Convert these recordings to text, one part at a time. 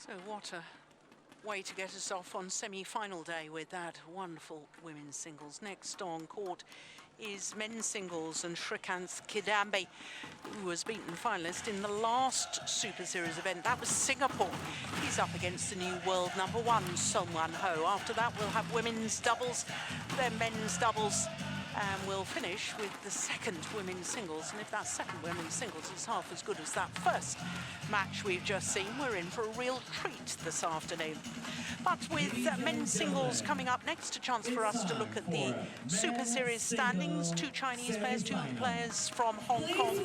So what a way to get us off on semi-final day with that wonderful women's singles. Next on court is men's singles, and Srikanth Kidambi, who was beaten finalist in the last Super Series event. That was Singapore. He's up against the new world number one, Someone Ho. After that, we'll have women's doubles, then men's doubles, and we'll finish with the second women's singles. And if that second women's singles is half as good as that first match we've just seen, we're in for a real treat this afternoon. But with men's singles coming up next, a chance for us to look at the Super Series standings. Two Chinese players, two players from Hong Kong.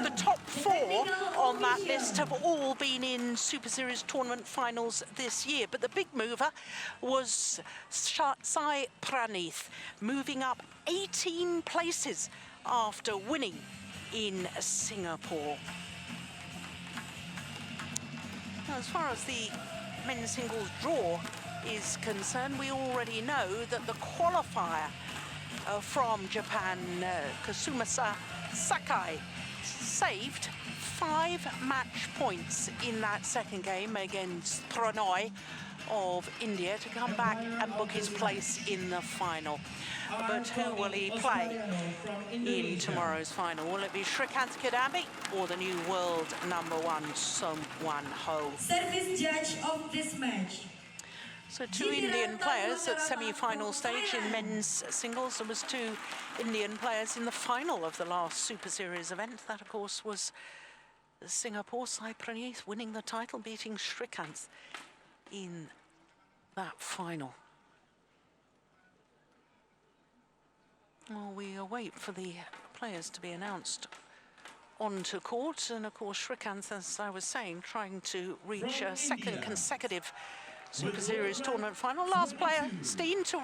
The top four on that list have all been in Super Series tournament finals this year. But the big mover was Sai Pranith, moving up 18 places after winning in Singapore. Now, as far as the men's singles draw is concerned, we already know that the qualifier from Japan, Kasumasa Sakai, saved 5 match points in that second game against Prannoy of India to come back and book his place in the final. But who will he play in tomorrow's final? Will it be Srikanth Kidambi or the new world number one, Someone Ho? Service judge of this match. So two Indian players at semi-final stage in men's singles. There was two Indian players in the final of the last Super Series event. That, of course, was Singapore, Sai Pranith winning the title, beating Srikanth in that final. Well, we await for the players to be announced onto court, and of course Srikanth, as I was saying, trying to reach a second consecutive Super Series tournament final. Last player, Steen, to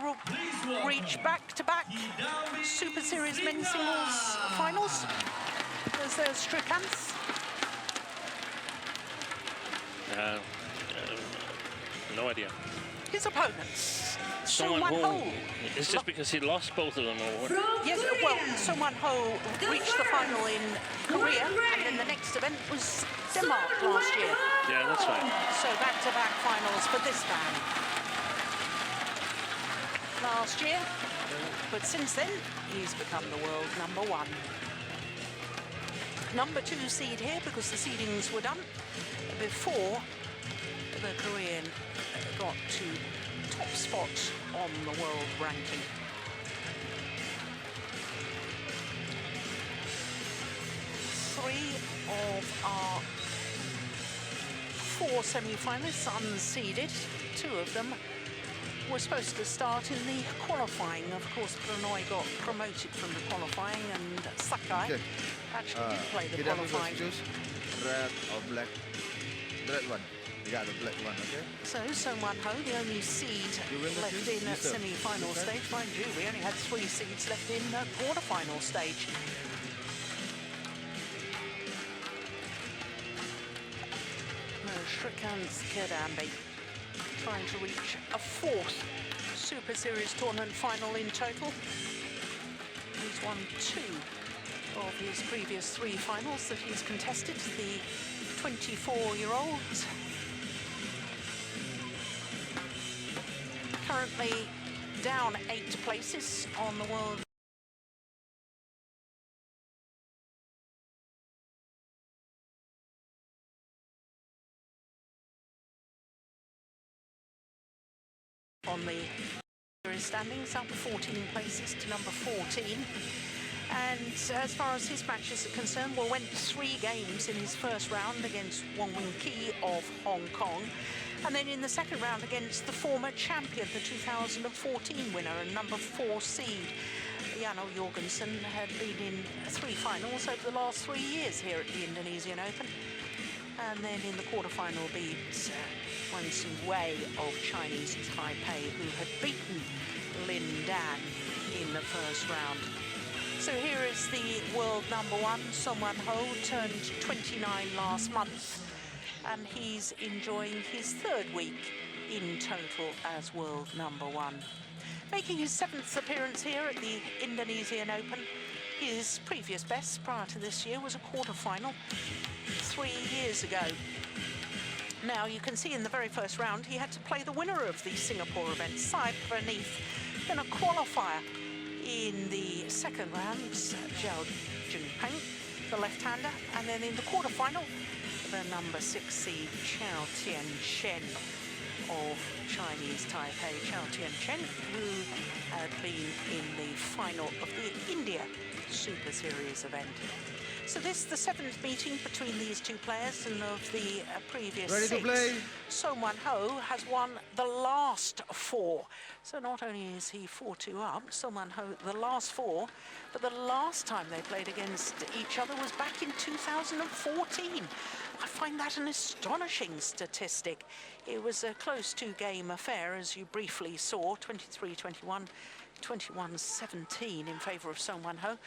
reach back-to-back Super Series men's singles finals. There's Srikanth. No idea. His opponents. Someone Ho. It's just because he lost both of them, or what? Yes, well, Someone Ho reached the final in Korea, and then the next event was Denmark last year. Yeah, that's right. So back-to-back finals for this man. Last year, but since then, he's become the world number one. Number 2 seed here, because the seedings were done before the Korean got to top spot on the world ranking. Three of our 4 semi-finalists unseeded. 2 of them were supposed to start in the qualifying. Of course, Prannoy got promoted from the qualifying, and Sakai actually did play the qualifying. Red or black? Red one. You got the black one, okay? So, Someone Ho, the only seed left in at semi-final stage. Mind you, we only had 3 seeds left in quarter-final stage. Srikanth Kidambi trying to reach a 4th Super Series tournament final in total. He's won 2 of his previous 3 finals that he's contested. The 24-year-old currently down 8 places on the world. On the series standings, up 14 places to number 14. And as far as his matches are concerned, well, went 3 games in his first round against Wong Wing Ki of Hong Kong. And then in the second round against the former champion, the 2014 winner and number 4 seed, Jano Jorgensen, had been in 3 finals over the last 3 years here at the Indonesian Open. And then in the quarterfinal beat Wan Su Wei of Chinese Taipei, who had beaten Lin Dan in the first round. So here is the world number one, Someone Ho, turned 29 last month, and he's enjoying his 3rd week in total as world number one. Making his 7th appearance here at the Indonesian Open. His previous best prior to this year was a quarter-final 3 years ago. Now, you can see in the very first round, he had to play the winner of the Singapore event, Sai Praneeth, then a qualifier in the second round, Zhao Junpeng, the left-hander, and then in the quarterfinal, the number 6 seed, Chao Tianchen of Chinese Taipei, Chao Tianchen, who had been in the final of the India Superseries event. So this is the 7th meeting between these two players, and of the previous Ready 6, to play? Song Wan-ho has won the last 4. So not only is he 4-2 up, Song Wan-ho the last 4, but the last time they played against each other was back in 2014. I find that an astonishing statistic. It was a close 2-game affair, as you briefly saw, 23-21. 21-17 in favour of Song Wan-ho.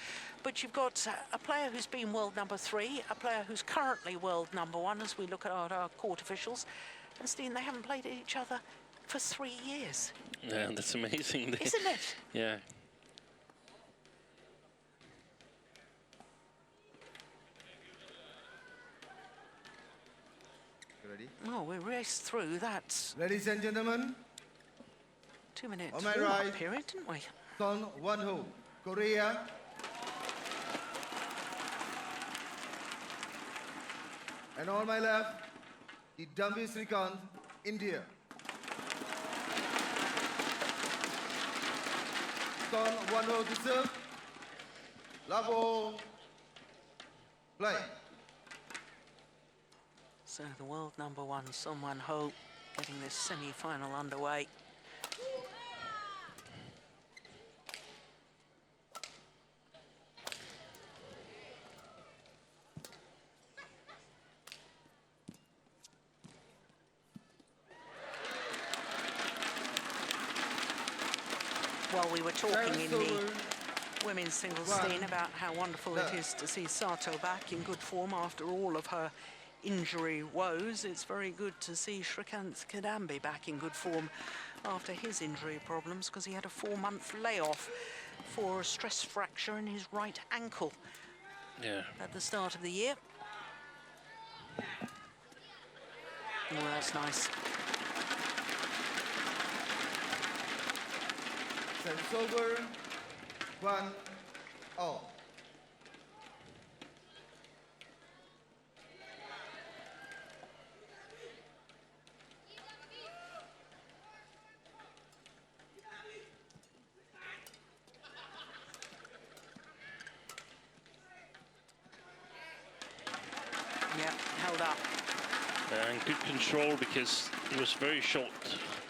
But you've got a player who's been world number 3, a player who's currently world number 1, as we look at our court officials. And Steen, they haven't played each other for 3 years. Yeah, that's amazing. Isn't it? Yeah. Ready? Oh, we raced through that Ladies and gentlemen, 2-minute on my warm-up right. period, didn't we? Song Wan-ho, Korea. And on my left, Kidambi Srikanth, India. Song Wan-ho to serve. Lavo. Play. So the world number 1, Song Wan-ho, getting this semi-final underway. Well, we were talking in the women's singles scene about how wonderful it is to see Sato back in good form after all of her injury woes. It's very good to see Srikanth Kidambi back in good form after his injury problems, because he had a 4-month layoff for a stress fracture in his right ankle at the start of the year. Oh, that's nice. Service over. 1-0. Yeah, held up. And good control, because it was very short.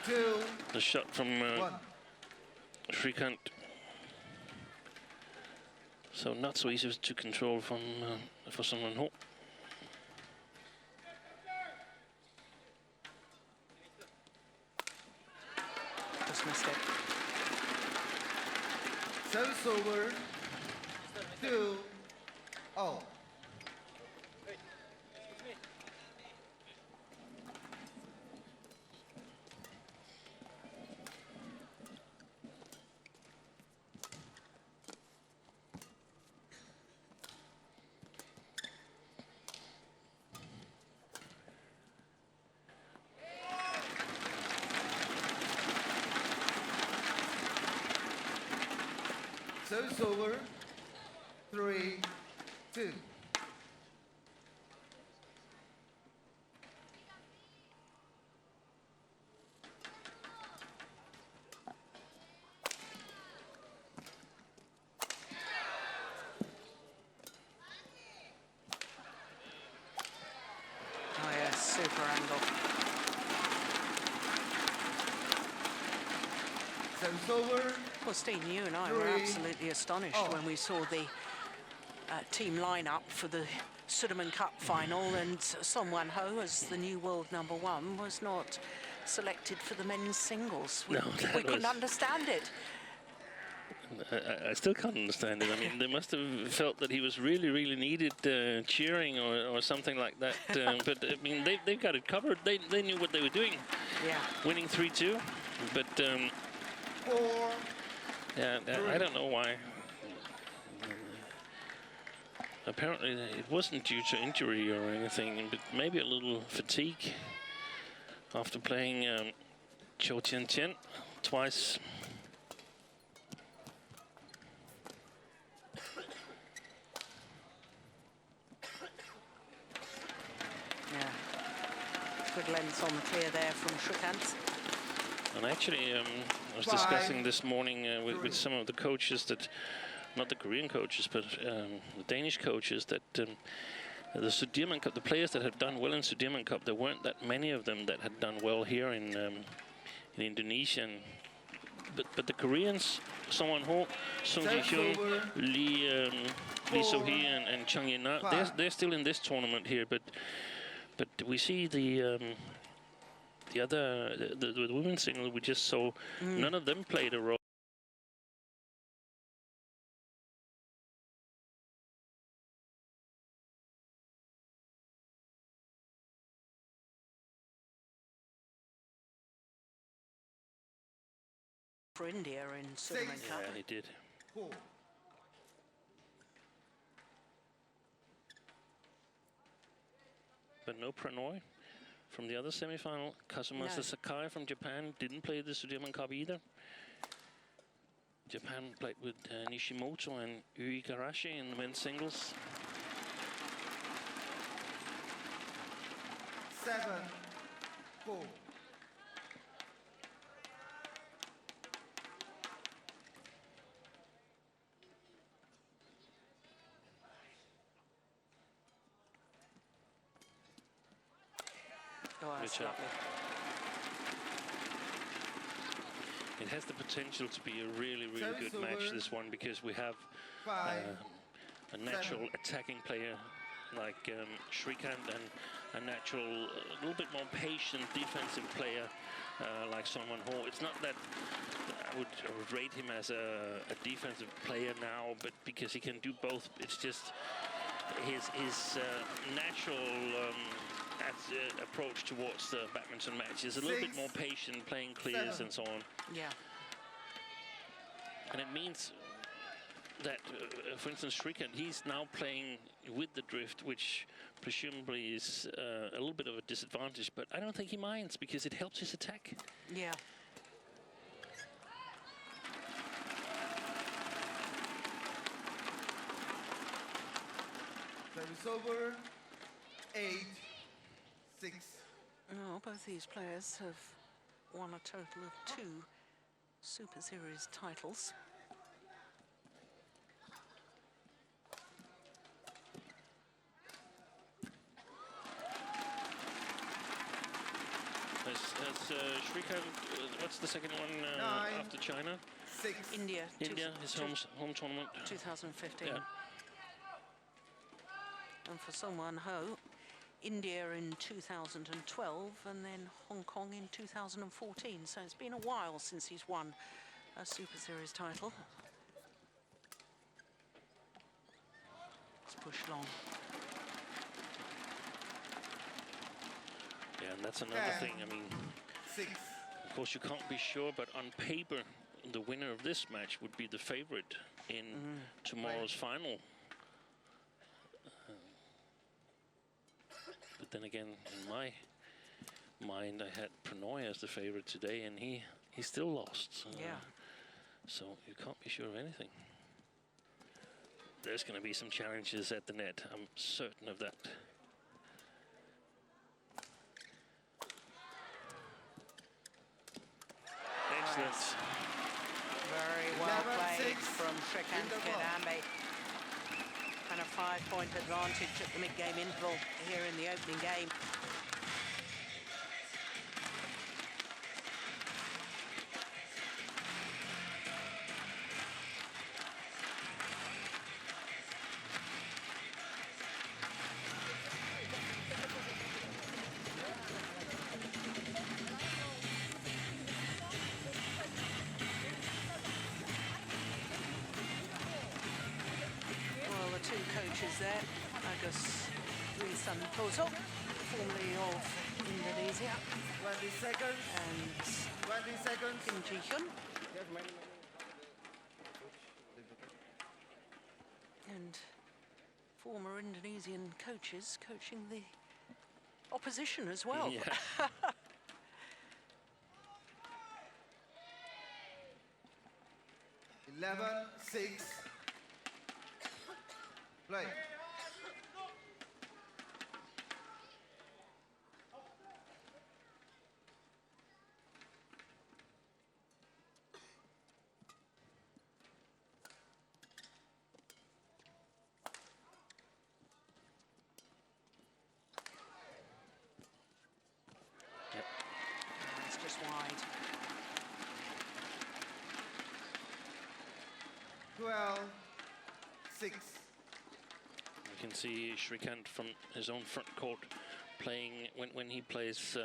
2, The shot from 1. Srikanth. So not so easy to control from for Song Wan-ho. Just missed it. Service over. 2-0. Service over. 3-2. Oh yes, super angle. Service over. Well, Steen, you and I were 3. absolutely astonished Oh. when we saw the team lineup for the Sudirman Cup final, and Song Wan-ho, as the new world number 1, was not selected for the men's singles. We, No, that we couldn't was- understand it. I still can't understand it. I mean, they must have felt that he was really, really needed cheering or something like that. But I mean, they've got it covered. They knew what they were doing. Yeah. Winning 3-2, but 4. yeah, I don't know why. Apparently, it wasn't due to injury or anything, but maybe a little fatigue. after playing Cho Tien Tien twice. Yeah, good length on the clear there from Srikanth. And actually, I was discussing this morning with some of the coaches that, not the Korean coaches, but the Danish coaches, that the Sudirman Cup, the players that had done well in Sudirman Cup, there weren't that many of them that had done well here in Indonesia. But the Koreans, Song Won-ho, Sung Ji-hyun, Lee So-hee, and Chung Yin-na, they're still in this tournament here. But we see the women's single we just saw. None of them played a role. For India in Sudirman Cup. Yeah, he did. But no Pranoy from the other semi-final. Kazumasa Sakai from Japan didn't play the Sudirman Cup either. Japan played with Nishimoto and Yu Igarashi in the men's singles. 7-4. Oh, that's lovely. It has the potential to be a really, really good match, this one, because we have a natural attacking player like Srikanth and a natural, a little bit more patient defensive player like Song Won-ho. It's not that I would rate him as a defensive player now, but because he can do both, it's just his natural approach towards the badminton match is a little bit more patient, playing clears and so on. Yeah. And it means that, for instance, Srikanth, he's now playing with the drift, which presumably is a little bit of a disadvantage, but I don't think he minds because it helps his attack. Yeah. Service over. 8-6. Oh, both these players have won a total of 2 Super Series titles. Has Srikanth, what's the second one after China? 6. India, His home tournament. 2015. Yeah. And for Song Won-ho, India in 2012 and then Hong Kong in 2014. So it's been a while since he's won a Super Series title. Let's push long. Yeah, and that's another thing. I mean, 6. of course, you can't be sure, but on paper, the winner of this match would be the favorite in tomorrow's final. But then again, in my mind, I had Pranoy as the favorite today, and he still lost. So you can't be sure of anything. There's going to be some challenges at the net. I'm certain of that. Excellent. Very well played from Srikanth Kidambi. And a 5-point advantage at the mid-game interval here in the opening game. Two coaches there, Agus Dwi Santoso, formerly of Indonesia, 20 seconds. and 20 seconds. Kim Ji-hyun. And former Indonesian coaches coaching the opposition as well. Yeah. 11-6. Play. It's just wide. 12-6. You can see Srikanth from his own front court playing, when he plays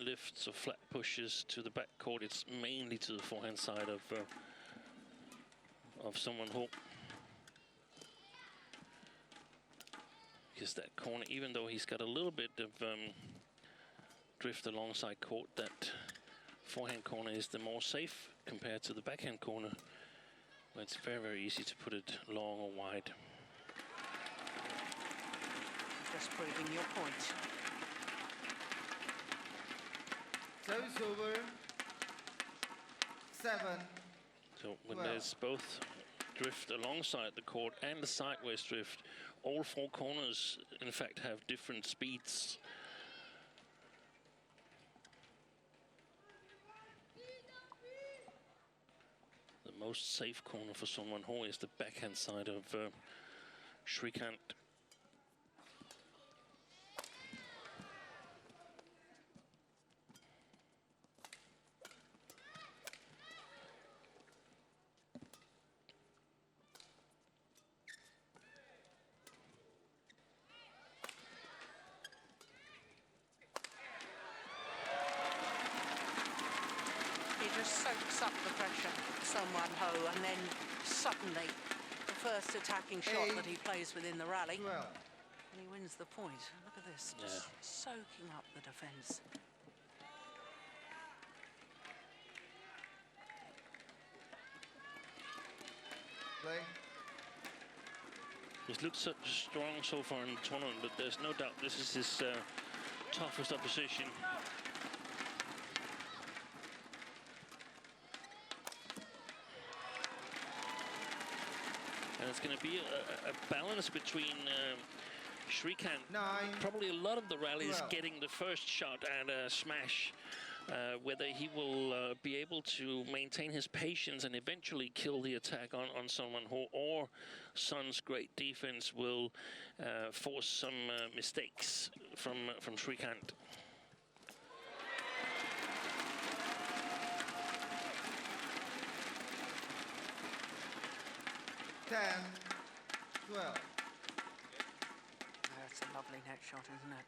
lifts or flat pushes to the back court, it's mainly to the forehand side of someone who, because that corner, even though he's got a little bit of drift alongside court, that forehand corner is the more safe compared to the backhand corner, where it's very, very easy to put it long or wide. Just proving your point. Service over. 7. So when 12. there's both drift alongside the court and the sideways drift, all four corners, in fact, have different speeds. The most safe corner for Son Wan-ho is the backhand side of Srikanth. He just soaks up the pressure, Son Wan-ho, and then suddenly the first attacking shot that he plays within the rally, 12. and he wins the point. Look at this, just soaking up the defence. Play. He's looked so strong so far in the tournament, but there's no doubt this is his toughest opposition. And it's going to be a balance between Srikanth. 9. Probably a lot of the rally is 12. getting the first shot at a smash. Whether he will be able to maintain his patience and eventually kill the attack on Son Wan-ho, or Son's great defense will force some mistakes from Srikanth. Ten. 12. That's a lovely net shot, isn't it?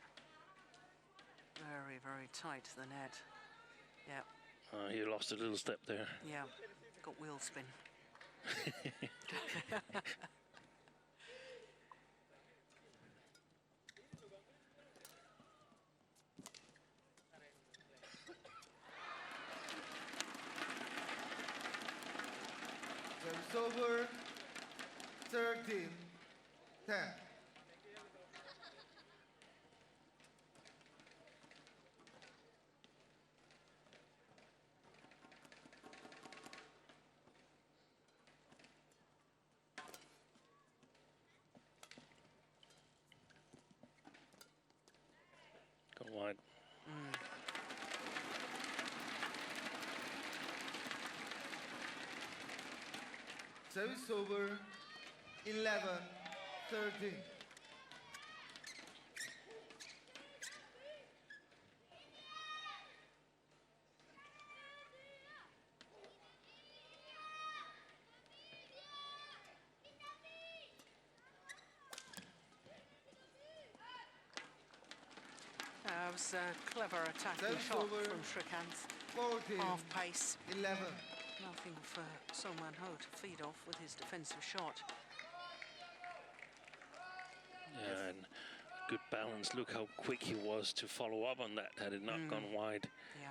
Very, very tight to the net. Yeah, He lost a little step there. yeah, got wheel spin. Service over. 13. 10. Gone wide. Service over. 11. 13. That was a clever attacking Service shot over. from Srikanth. 14. Half pace. 11. Nothing for Son Wan-ho to feed off with his defensive shot. Yeah, and good balance. Look how quick he was to follow up on that had it not gone wide. Yeah.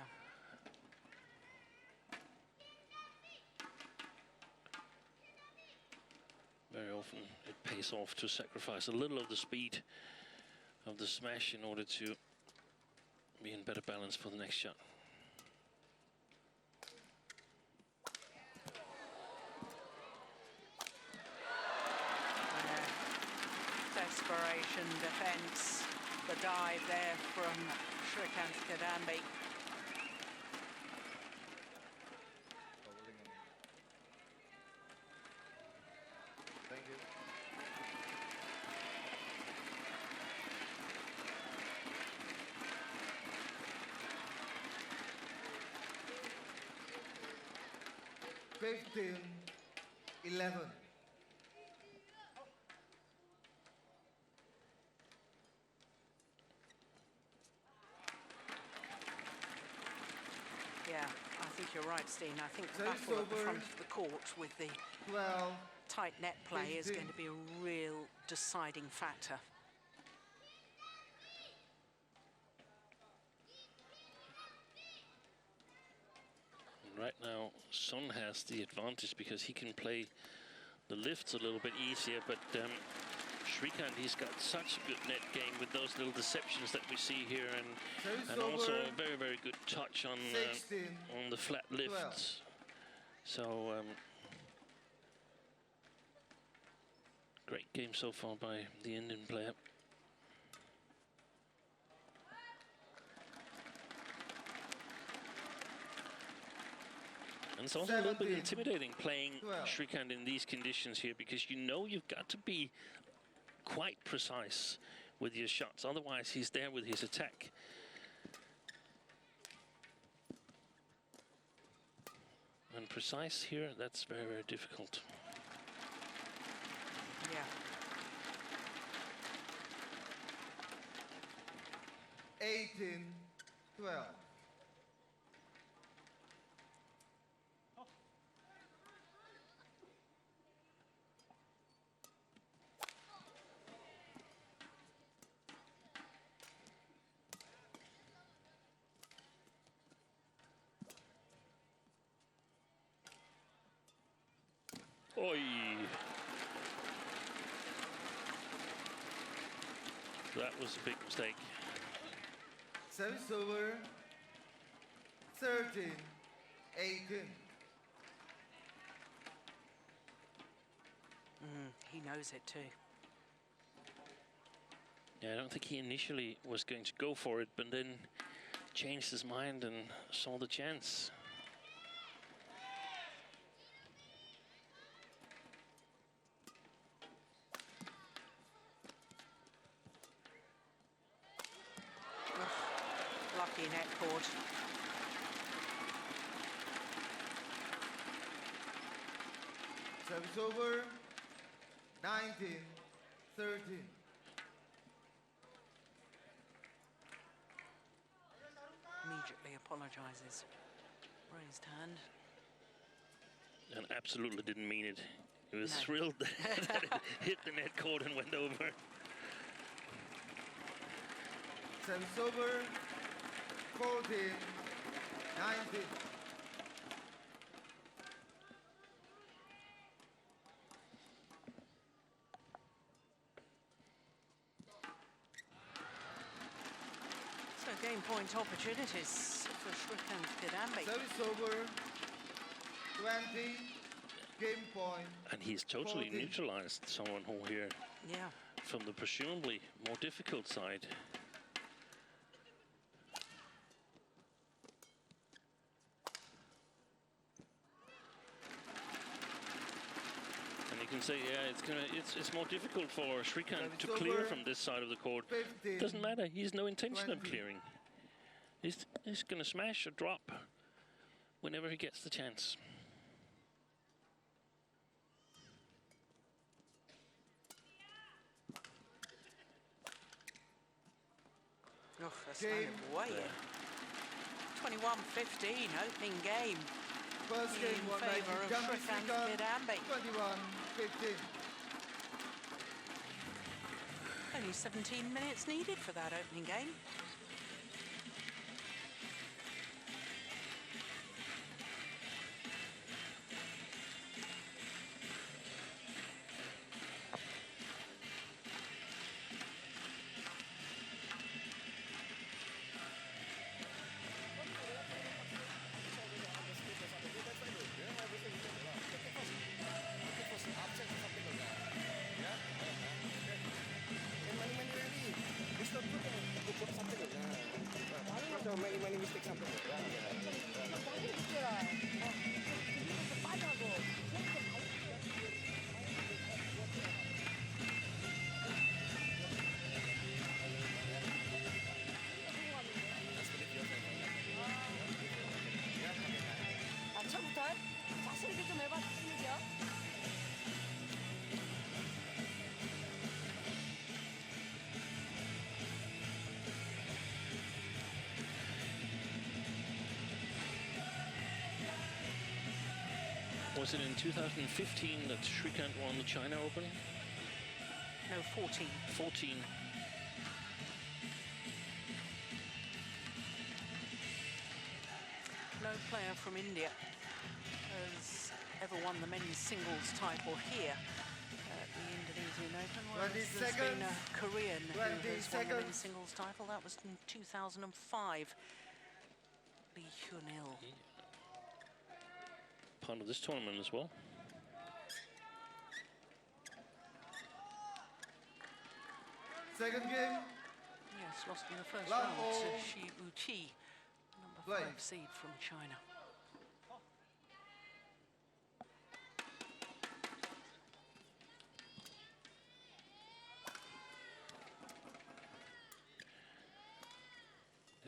Very often it pays off to sacrifice a little of the speed of the smash in order to be in better balance for the next shot. desperation defence. The dive there from Srikanth Kidambi. Thank you. Fifteen, 11. Yeah, I think you're right, Steen. I think the Service battle at the over. front of the court with the 12. tight net play is 15. going to be a real deciding factor. Right now, Son has the advantage because he can play the lifts a little bit easier, but Srikanth, he's got such a good net game with those little deceptions that we see here, and also a very, very good touch on 16, the flat lifts. So, great game so far by the Indian player. And it's also a little bit 17, intimidating playing 12. Srikanth in these conditions here, because you know you've got to be quite precise with your shots. Otherwise, he's there with his attack. And precise here, that's very, very difficult. Yeah. 18, 12. Oi! That was a big mistake. Service over. 13, 18. He knows it too. Yeah, I don't think he initially was going to go for it, but then changed his mind and saw the chance. Lucky net cord. Service over. 19, 13. Immediately apologizes. Raised hand. And absolutely didn't mean it. He was No. thrilled that it hit the net cord and went over. Service over. 14, 19. So game point opportunities for Srikanth Kidambi. Service over. 20. Game point. And he's totally 14. neutralized someone who here Yeah. from the presumably more difficult side. And you can say, yeah, it's more difficult for Srikanth to Service clear over. from this side of the court. 15. Doesn't matter. He's no intention of 20. clearing. He's going to smash or drop whenever he gets the chance. Oh, that's Game. kind of way in. 21-15 opening game First game in won by favour of Kidambi Srikanth Srikanth. Kidambi. 21-15. Only 17 minutes needed for that opening game. 처음부터 자신 있게 좀 해봐, 자신 있게요. Was it in 2015 that Srikanth won the China Open? No, 14. 14. No player from India has ever won the men's singles title here at the Indonesian Open. Whereas 20 there's been a seconds. Korean who 20 has won the men's seconds. singles title. That was in 2005. Lee Hyun-il. Part of this tournament as well. Second game. Yes, lost in the first Love round all. to Shi Uqi, number Play. 5 seed from China.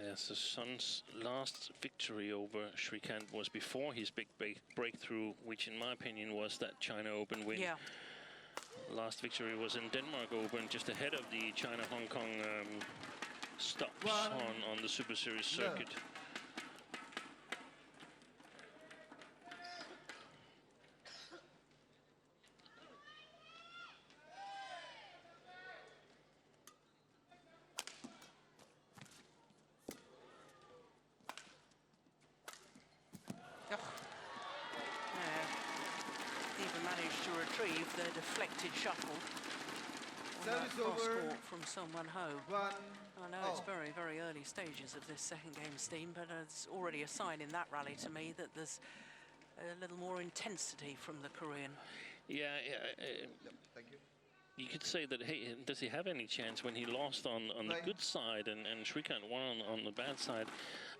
Yes, the Sun's last victory over Srikanth was before his big breakthrough, which in my opinion was that China Open win. Yeah. Last victory was in Denmark Open, just ahead of the China-Hong Kong stops on the Super Series circuit. Even managed to retrieve the deflected shuttle on that Service cross over. court from Sung Won Ho. 1. I know it's very, very early stages of this second game, Steam, but it's already a sign in that rally to me that there's a little more intensity from the Korean. Yeah, Thank you. you could say that, hey, does he have any chance when he lost on the good side and Srikanth won on the bad side?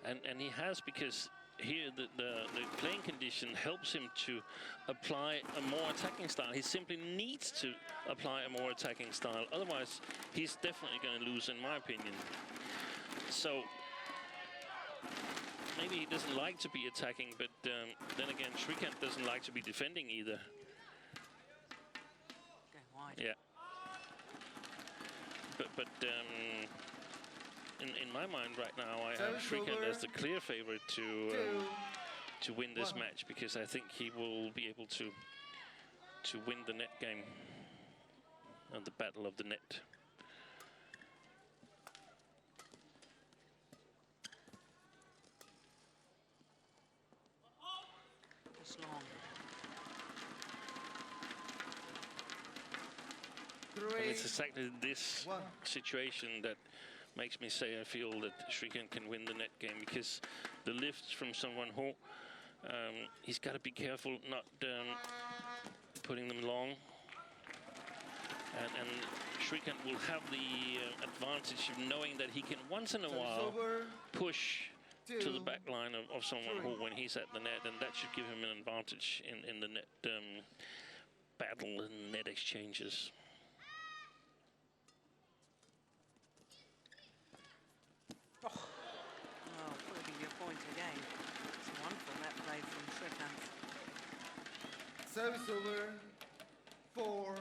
And he has, because here the playing condition helps him to apply a more attacking style. He simply needs to apply a more attacking style. Otherwise, he's definitely going to lose, in my opinion. So maybe he doesn't like to be attacking, but then again, Srikanth doesn't like to be defending either. Going wide. Yeah. But in my mind right now, I have Srikanth as the clear favorite to win this match, because I think he will be able to win the net game and the battle of the net. It's long. And it's exactly this situation that makes me say I feel that Srikanth can win the net game, because the lifts from Sung Won Ho, he's got to be careful not putting them long. And Srikanth will have the advantage of knowing that he can once in a while push to the back line of Sung Won Ho when he's at the net, and that should give him an advantage in the net battle and net exchanges. Oh, proving your point again. It's a wonderful net play from Srikanth. Service over. 4-2.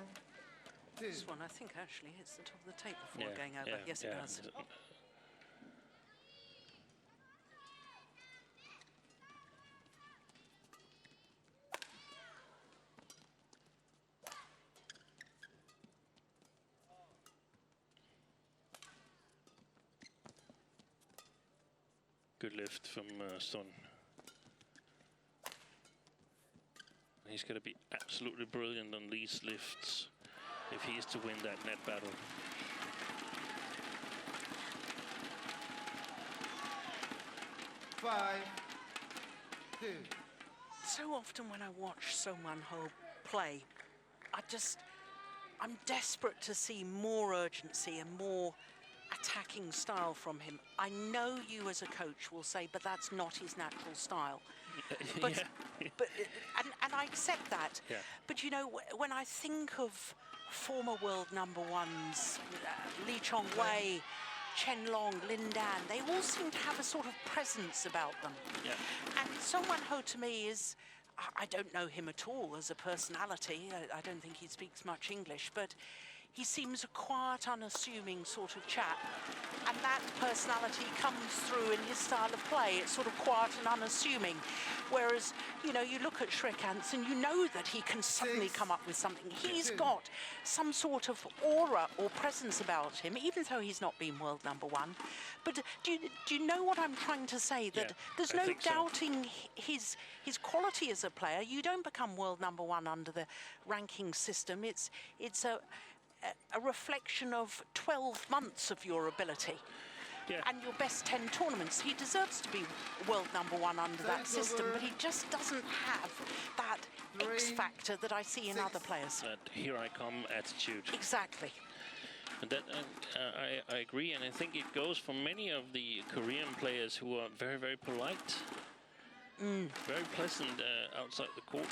This one, I think, actually hits the top of the tape before Yeah, going over. yeah, Yes, it yeah. does. Good lift from Son. He's going to be absolutely brilliant on these lifts if he is to win that net battle. Five, 2. So often when I watch Sung Won Ho play, I'm desperate to see more urgency and more attacking style from him. I know you as a coach will say, but that's not his natural style. But, Yeah. and I accept that. Yeah. But you know, when I think of former world number ones, Lee Chong Wei, Chen Long, Lin Dan, they all seem to have a sort of presence about them. Yeah. And Song Wan Ho to me is, I don't know him at all as a personality. I don't think he speaks much English, but he seems a quiet, unassuming sort of chap. And that personality comes through in his style of play. It's sort of quiet and unassuming. Whereas, you know, you look at Srikanth and you know that he can suddenly come up with something. He's got some sort of aura or presence about him, even though he's not been world number one. But do you know what I'm trying to say? That Yeah, there's I no think so. doubting his quality as a player. You don't become world number one under the ranking system. It's a reflection of 12 months of your ability. Yeah. And your best 10 tournaments. He deserves to be world number one under that system, but he just doesn't have that X factor that I see in other players. That here I come attitude. Exactly. And that I agree, and I think it goes for many of the Korean players who are very, very polite, very pleasant outside the court.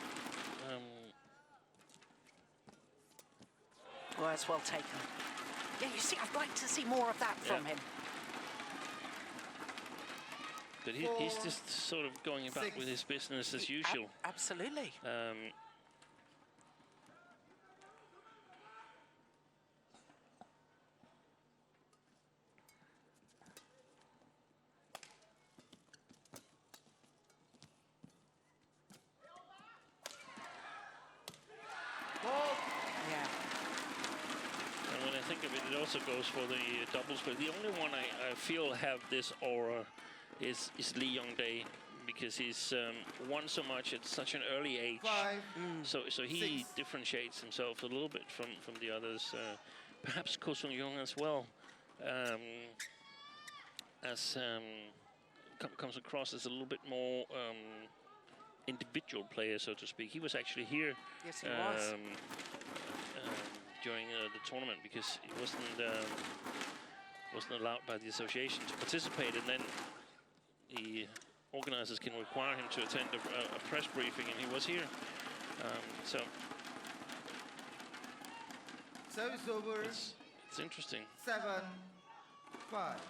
Well, that's well taken. Yeah, you see, I'd like to see more of that from him. But he's just sort of going about with his business as usual. Absolutely. Yeah. And when I think of it, it also goes for the doubles. But the only one I feel have this aura is Lee Young-dae, because he's won so much at such an early age. So he differentiates himself a little bit from the others. Perhaps Ko Sung-young as well, comes across as a little bit more individual player, so to speak. He was actually here. Yes, he was. During the tournament, because he wasn't allowed by the association to participate, and then the organizers can require him to attend a press briefing, and he was here. So Service over. it's interesting. 7-5.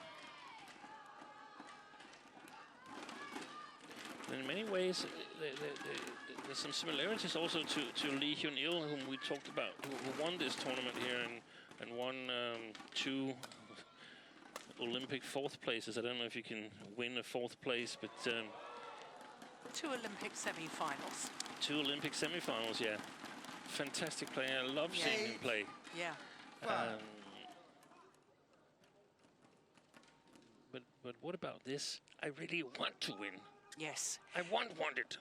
In many ways, there's some similarities also to Lee Hyun-il, whom we talked about, who won this tournament here and won 2 Olympic 4th places. I don't know if you can win a 4th place, but 2 Olympic semi-finals. 2 Olympic semi-finals, yeah. Fantastic player. I love seeing him play. Yeah. But what about this? I really want to win. Yes. I want it.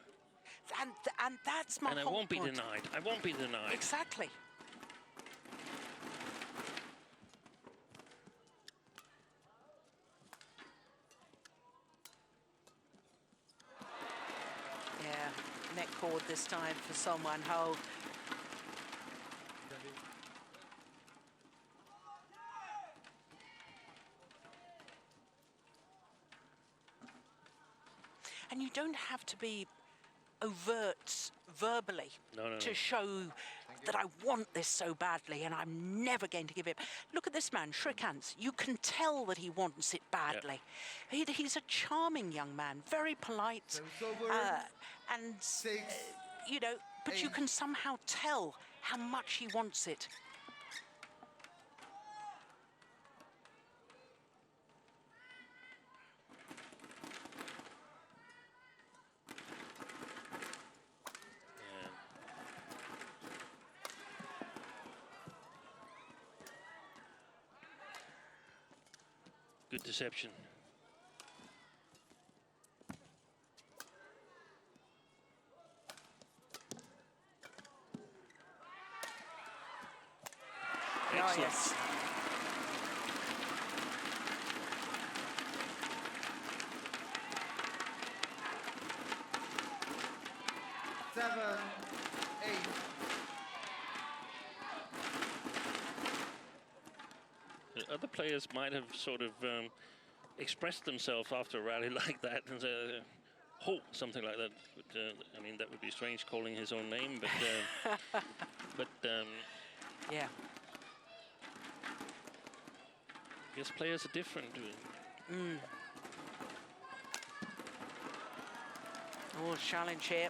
And that's my And I whole won't be point. denied. I won't be denied. Exactly. Yeah, neck cord this time for Song Wan Ho. And you don't have to be overt verbally to show that I want this so badly and I'm never going to give it. Look at this man, Srikanth. You can tell that he wants it badly. He's a charming young man, very polite, and you know, but you can somehow tell how much he wants it. Good deception. Oh, yes. other players might have sort of expressed themselves after a rally like that and said, "Ho," something like that. But, I mean, that would be strange calling his own name, but Yeah. I guess players are different. Oh, challenge here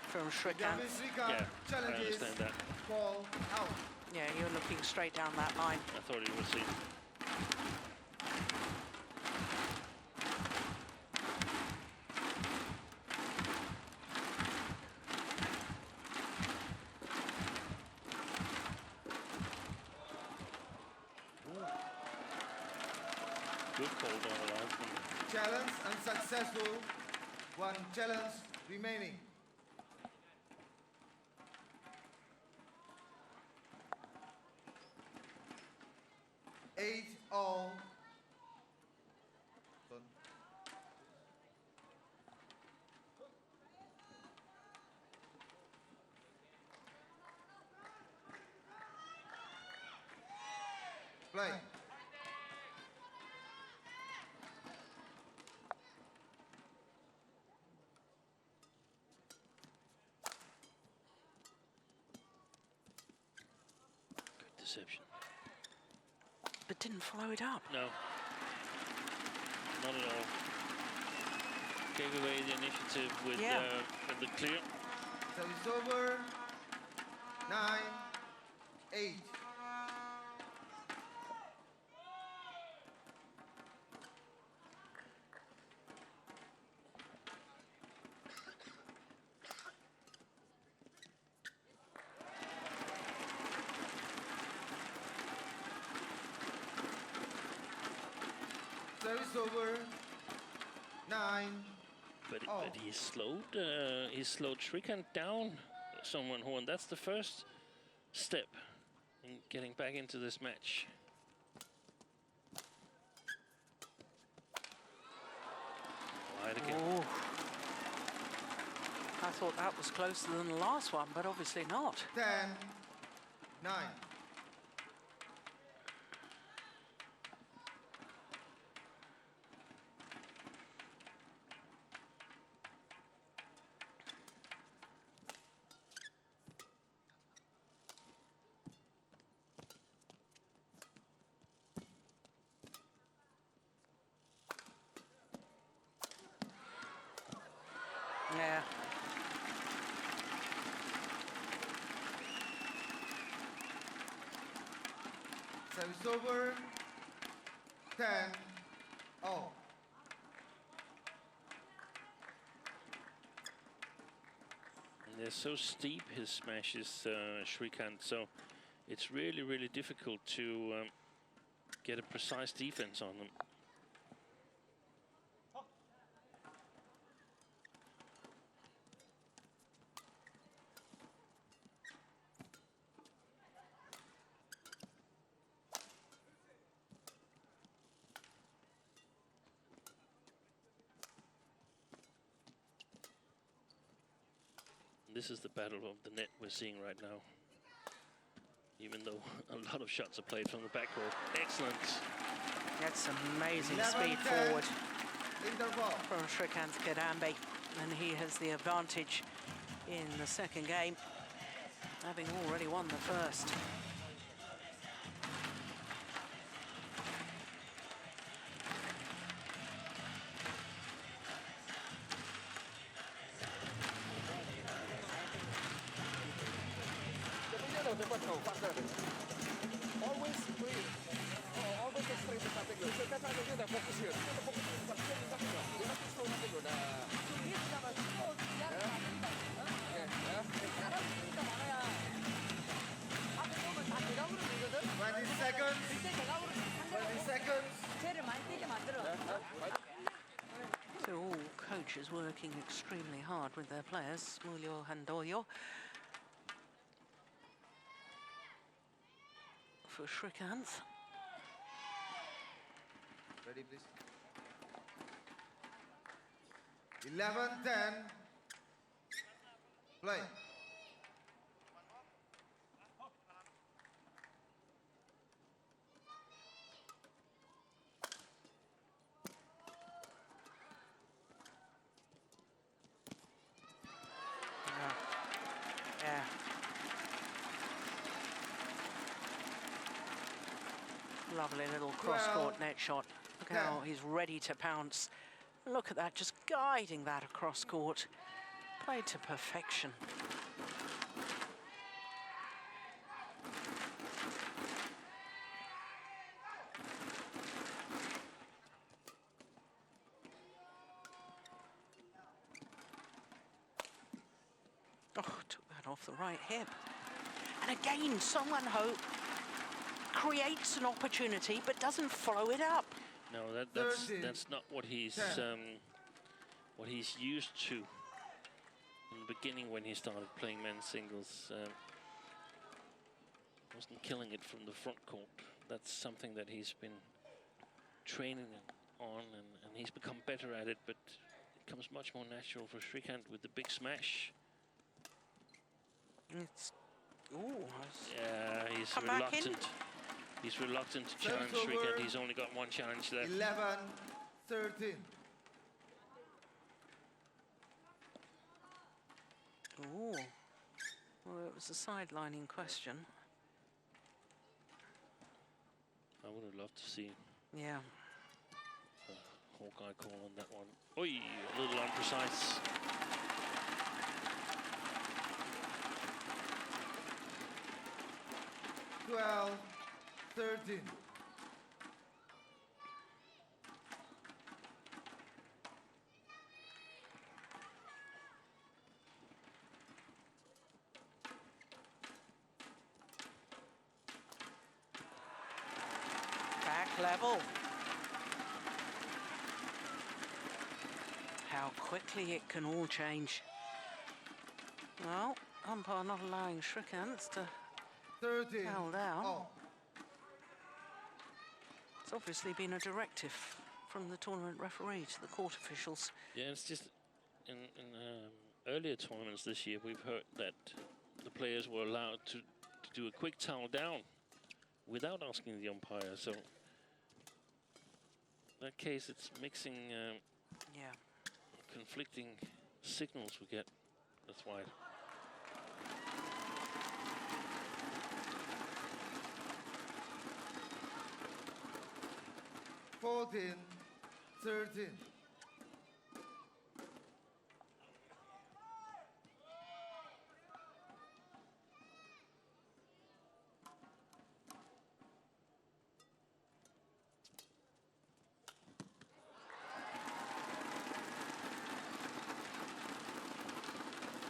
from Kidambi Srikanth. Srikanth Yeah, I challenges. understand that. Ball out. Yeah, you're looking straight down that line. I thought he would see. Good call down the line from Challenge unsuccessful. One challenge remaining. Eight all. Done. Play. good deception. But didn't follow it up. No, not at all. Gave away the initiative with Yeah. the clear. Service over. 9-8. Service over. 9. But Oh. but he slowed Srikanth down someone, and that's the first step in getting back into this match. Wide again. Oh. I thought that was closer than the last one, but obviously not. 10. 9. Yeah. Service over. 10. All. And they're so steep, his smashes, Srikanth, so it's really, really difficult to get a precise defense on them. This is the battle of the net we're seeing right now. Even though a lot of shots are played from the back row. Excellent. That's amazing 11, speed 10. forward Interval. from Srikanth Kidambi. And he has the advantage in the second game, having already won the first. Always free. Always straight to something good. So that's why they do focus here. Focus on something good. You have to show something good. Yeah. 20 seconds. 20 seconds. So all coaches working extremely hard with their players. Mulyo Handoyo for Srikanth. Ready, please. 11-10. Play. Lovely little cross-court net shot. Look how he's ready to pounce. Look at that, just guiding that across court. Played to perfection. Oh, took that off the right hip. And again, Song Wan-ho creates an opportunity but doesn't follow it up. No, that's not what he's used to in the beginning when he started playing men's singles. Wasn't killing it from the front court. That's something that he's been training on, and he's become better at it, but it comes much more natural for Srikanth with the big smash. It's, ooh, yeah, he's come back in. reluctant. He's reluctant to challenge Srikanth. He's only got one challenge left. 11-13. Ooh. Well, it was a sidelining question. I would have loved to see Yeah. a Hawkeye call on that one. Oi, a little imprecise. Twelve, 13. Back level. How quickly it can all change. Well, umpire not allowing Srikanth to 13. foul down. Oh, It's obviously been a directive from the tournament referee to the court officials. Yeah, it's just in earlier tournaments this year, we've heard that the players were allowed to do a quick towel down without asking the umpire. So in that case, it's mixing Yeah. conflicting signals we get. That's why. fourteen, 13.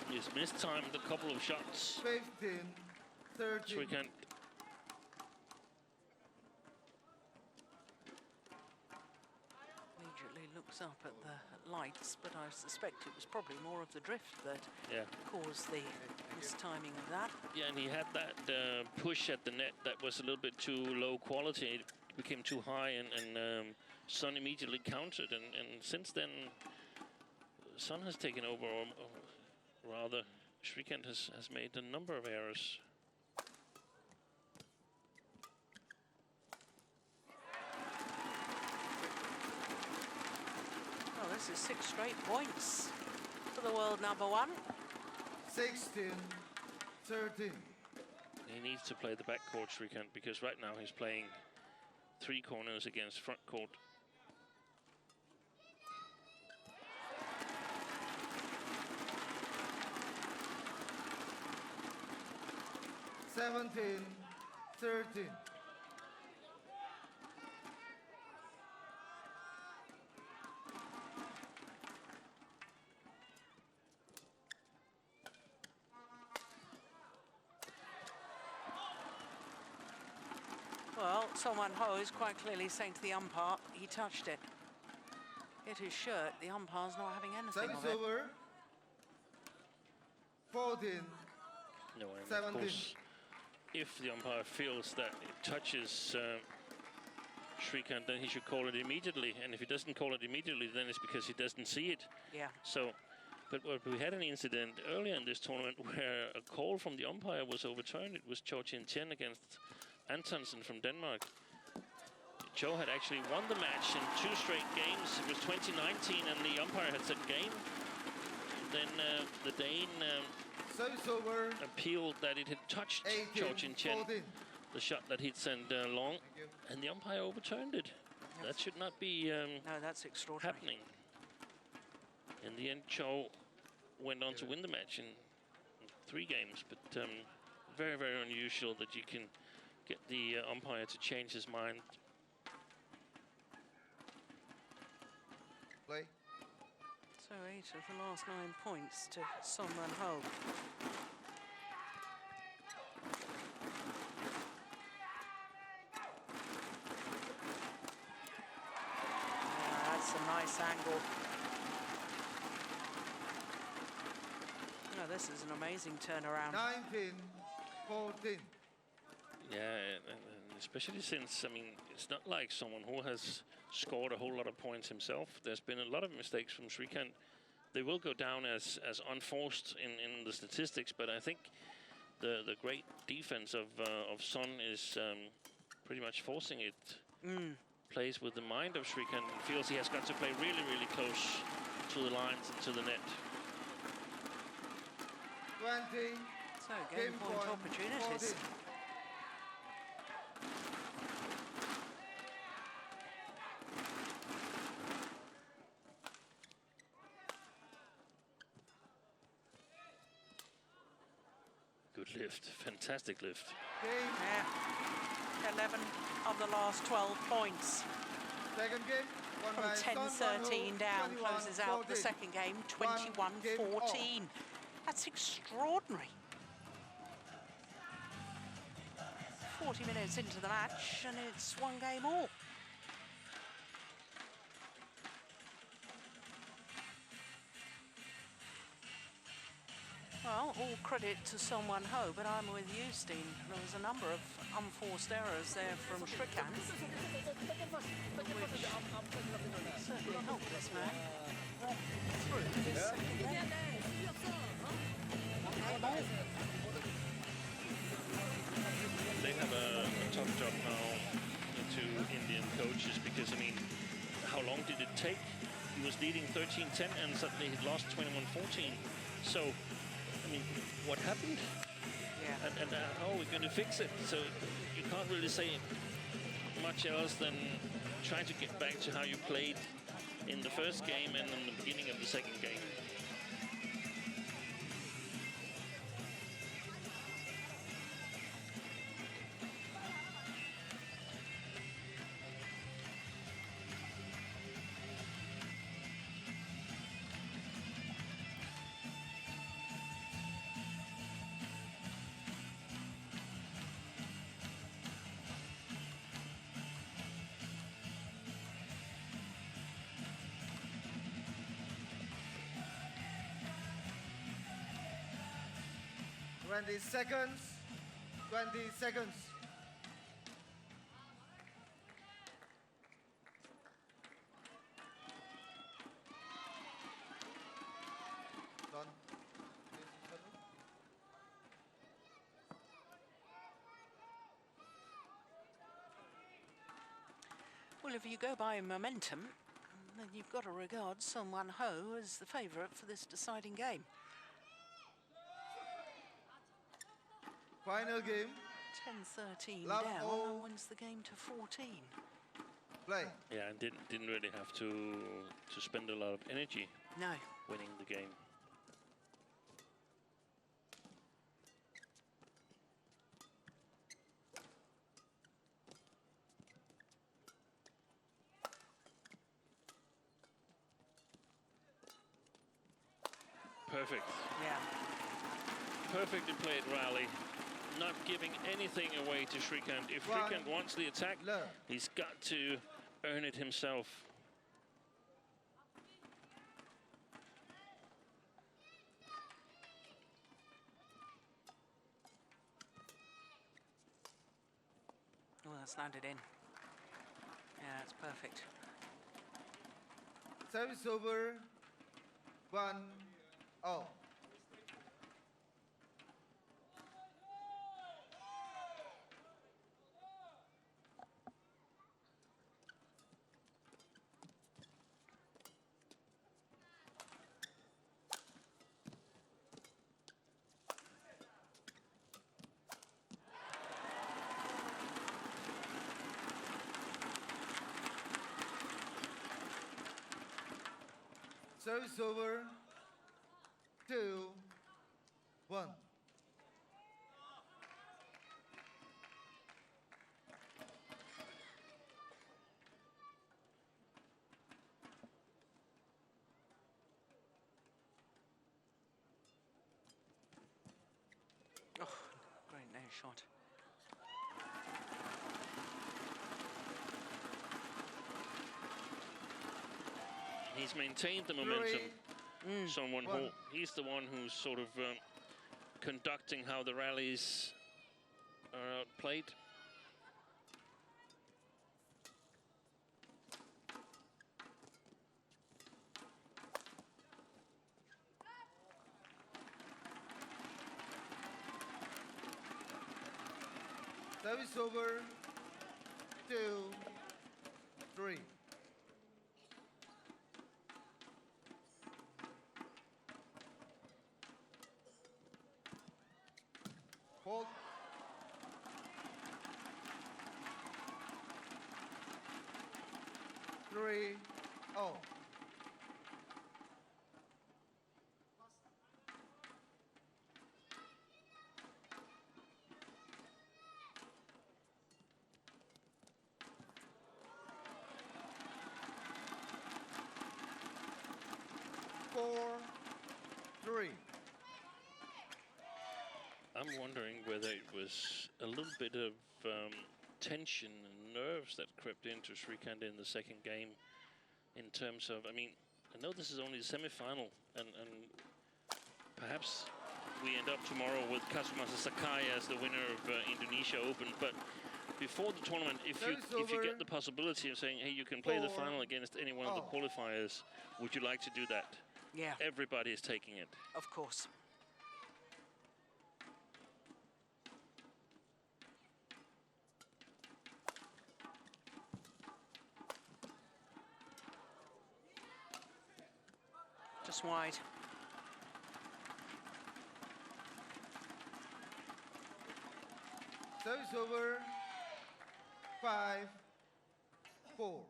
He's mistimed a couple of shots. 15, 13. Srikanth. Immediately looks up at the lights, but I suspect it was probably more of the drift that caused the mistiming of that. Yeah, and he had that push at the net that was a little bit too low quality. It became too high, and Son immediately countered. And since then, Son has taken over, or rather, Srikanth has made a number of errors. Well, this is 6 straight points for the world number one. 16, 13. He needs to play the backcourt, Srikanth, because right now he's playing 3 corners against front court. Seventeen, 13. Well, Song Wan-ho is quite clearly saying to the umpire, he touched it. Hit his shirt, the umpire's not having anything Service of it. over. 14, No, and of 17. course, if the umpire feels that it touches Srikanth, then he should call it immediately. And if he doesn't call it immediately, then it's because he doesn't see it. Yeah. So, but we had an incident earlier in this tournament where a call from the umpire was overturned. It was Cho Chin-chen against Antonsen from Denmark. Cho had actually won the match in 2 straight games. It was 2019, and the umpire had said game. Then the Dane Service over. appealed that it had touched 18, Cho Chin-chen. 14. the shot that he'd sent long, and the umpire overturned it. That should not be No, that's extraordinary. happening. In the end, Cho went on to win the match in 3 games, but very, very unusual that you can get the umpire to change his mind. Play. So 8 of the last 9 points to Son Wan-ho. That's a nice angle. No, this is an amazing turnaround. 19-14. Yeah, and especially since, I mean, it's not like someone who has scored a whole lot of points himself. There's been a lot of mistakes from Srikanth. They will go down as unforced in the statistics, but I think the great defense of Son is pretty much forcing it. Plays with the mind of Srikanth and feels he has got to play really, really close to the lines and to the net. 20. So game point opportunities. 14. Good lift, fantastic lift. Game. Yeah. 11 of the last 12 points. Second game. Won From by Son 10-13 Wan-ho, down, closes out the 21-14. second game, One game 21-14. That's extraordinary. 40 minutes into the match, and it's 1 game all. Well, all credit to Son Wan-ho, but I'm with you, Steen. There was a number of unforced errors there from Srikanth, which certainly helped this man through his second game. They have a tough job now, the 2 Indian coaches, because, I mean, how long did it take? He was leading 13-10 and suddenly he lost 21-14. So, I mean, what happened? Yeah. And how are we going to fix it? So you can't really say much else than trying to get back to how you played in the first game and in the beginning of the second game. Twenty seconds. 20 seconds. Done. Well, if you go by momentum, then you've got to regard Son Wan-ho as the favourite for this deciding game. Final game. 10-13 Love down all. and wins the game to 14. Play. Yeah, and didn't really have to spend a lot of energy No. winning the game. Perfect. Yeah. Perfectly played rally. Not giving anything away to Srikanth. If One. Srikanth wants the attack, Love. he's got to earn it himself. Oh, that's landed in. Yeah, that's perfect. Service over. 1-0. Service over. 2-1. Oh, great net shot. He's maintained the momentum. One. He's the one who's sort of conducting how the rallies are played. Service over. 2-3. Hold. Three. Oh. Four. Three. I'm wondering whether it was a little bit of tension and nerves that crept into Srikanth in the second game in terms of, I mean, I know this is only the semi-final and perhaps we end up tomorrow with Kazumasa Sakai as the winner of Indonesia Open, but before the tournament, if you get the possibility of saying, hey, you can play the final against any one of the qualifiers, would you like to do that? Yeah. Everybody is taking it. Of course. Just wide. Service over. 5-4.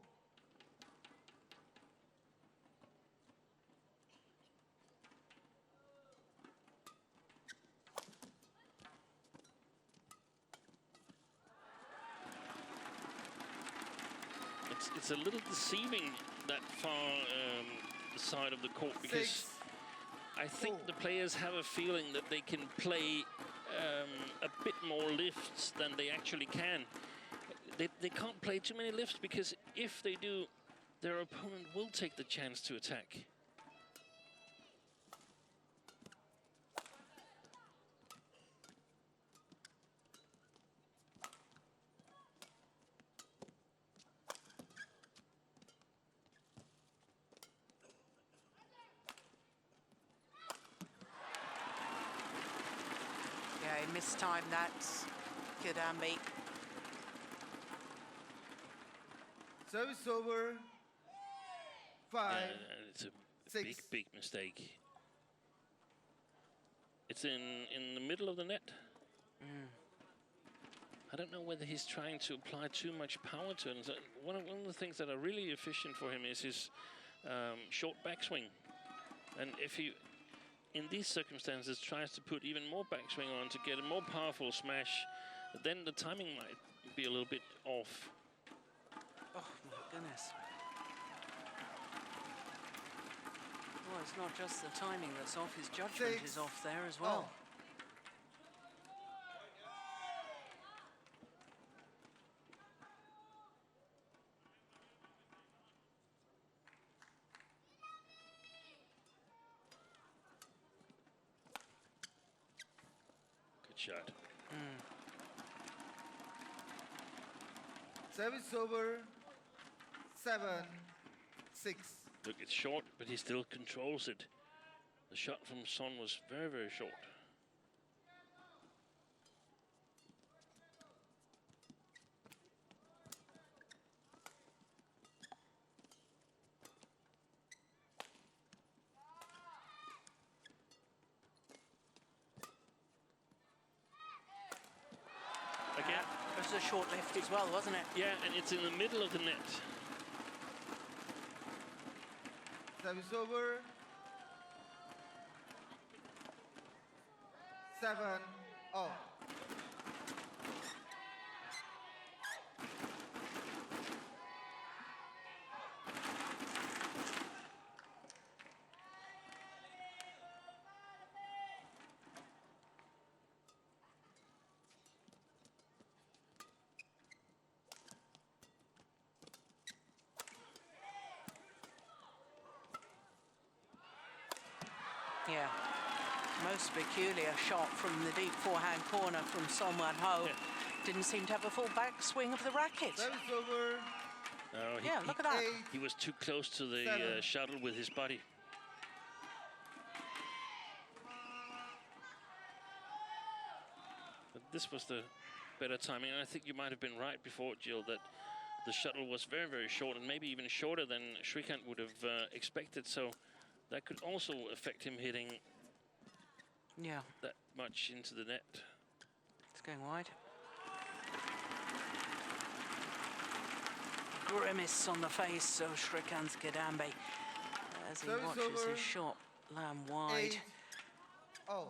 It's a little deceiving that far the side of the court because I think the players have a feeling that they can play a bit more lifts than they actually can. They can't play too many lifts because if they do, their opponent will take the chance to attack. Yeah, he mistimed that, Kidambi. Service over. 5. It's a 6. big mistake. It's in the middle of the net. I don't know whether he's trying to apply too much power to it. So one of the things that are really efficient for him is his short backswing. And if he, in these circumstances, tries to put even more backswing on to get a more powerful smash, then the timing might be a little bit off. Oh, my goodness. Well, it's not just the timing that's off, his judgment is off there as well. Good shot. Service over. 7-6. Look, it's short, but he still controls it. The shot from Son was very, very short. Again. It was a short lift as well, wasn't it? Yeah, and it's in the middle of the net. Service over. 7-0. Yeah, most peculiar shot from the deep forehand corner from Son Wan-ho. Yeah. Didn't seem to have a full backswing of the racket. Service over. Oh, Yeah, look at that. 8. he was too close to the 7. shuttle with his body. But this was the better timing. And I think you might have been right before, Jill, that the shuttle was very, very short, and maybe even shorter than Srikanth would have expected. So that could also affect him hitting Yeah, that much into the net. it's going wide. Grimace on the face of Srikanth Kidambi as he Service watches over. his shot land wide. 8-0.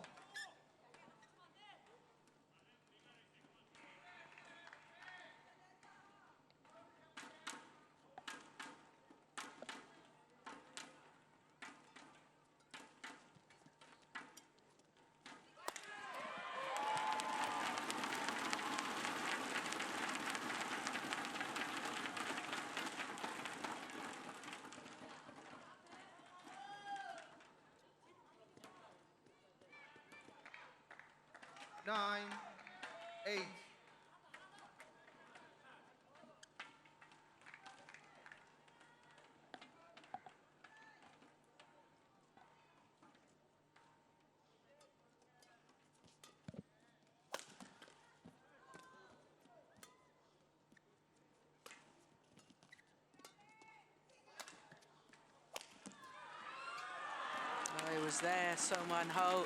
Nine, 8. Oh, he was there, Son Wan-ho.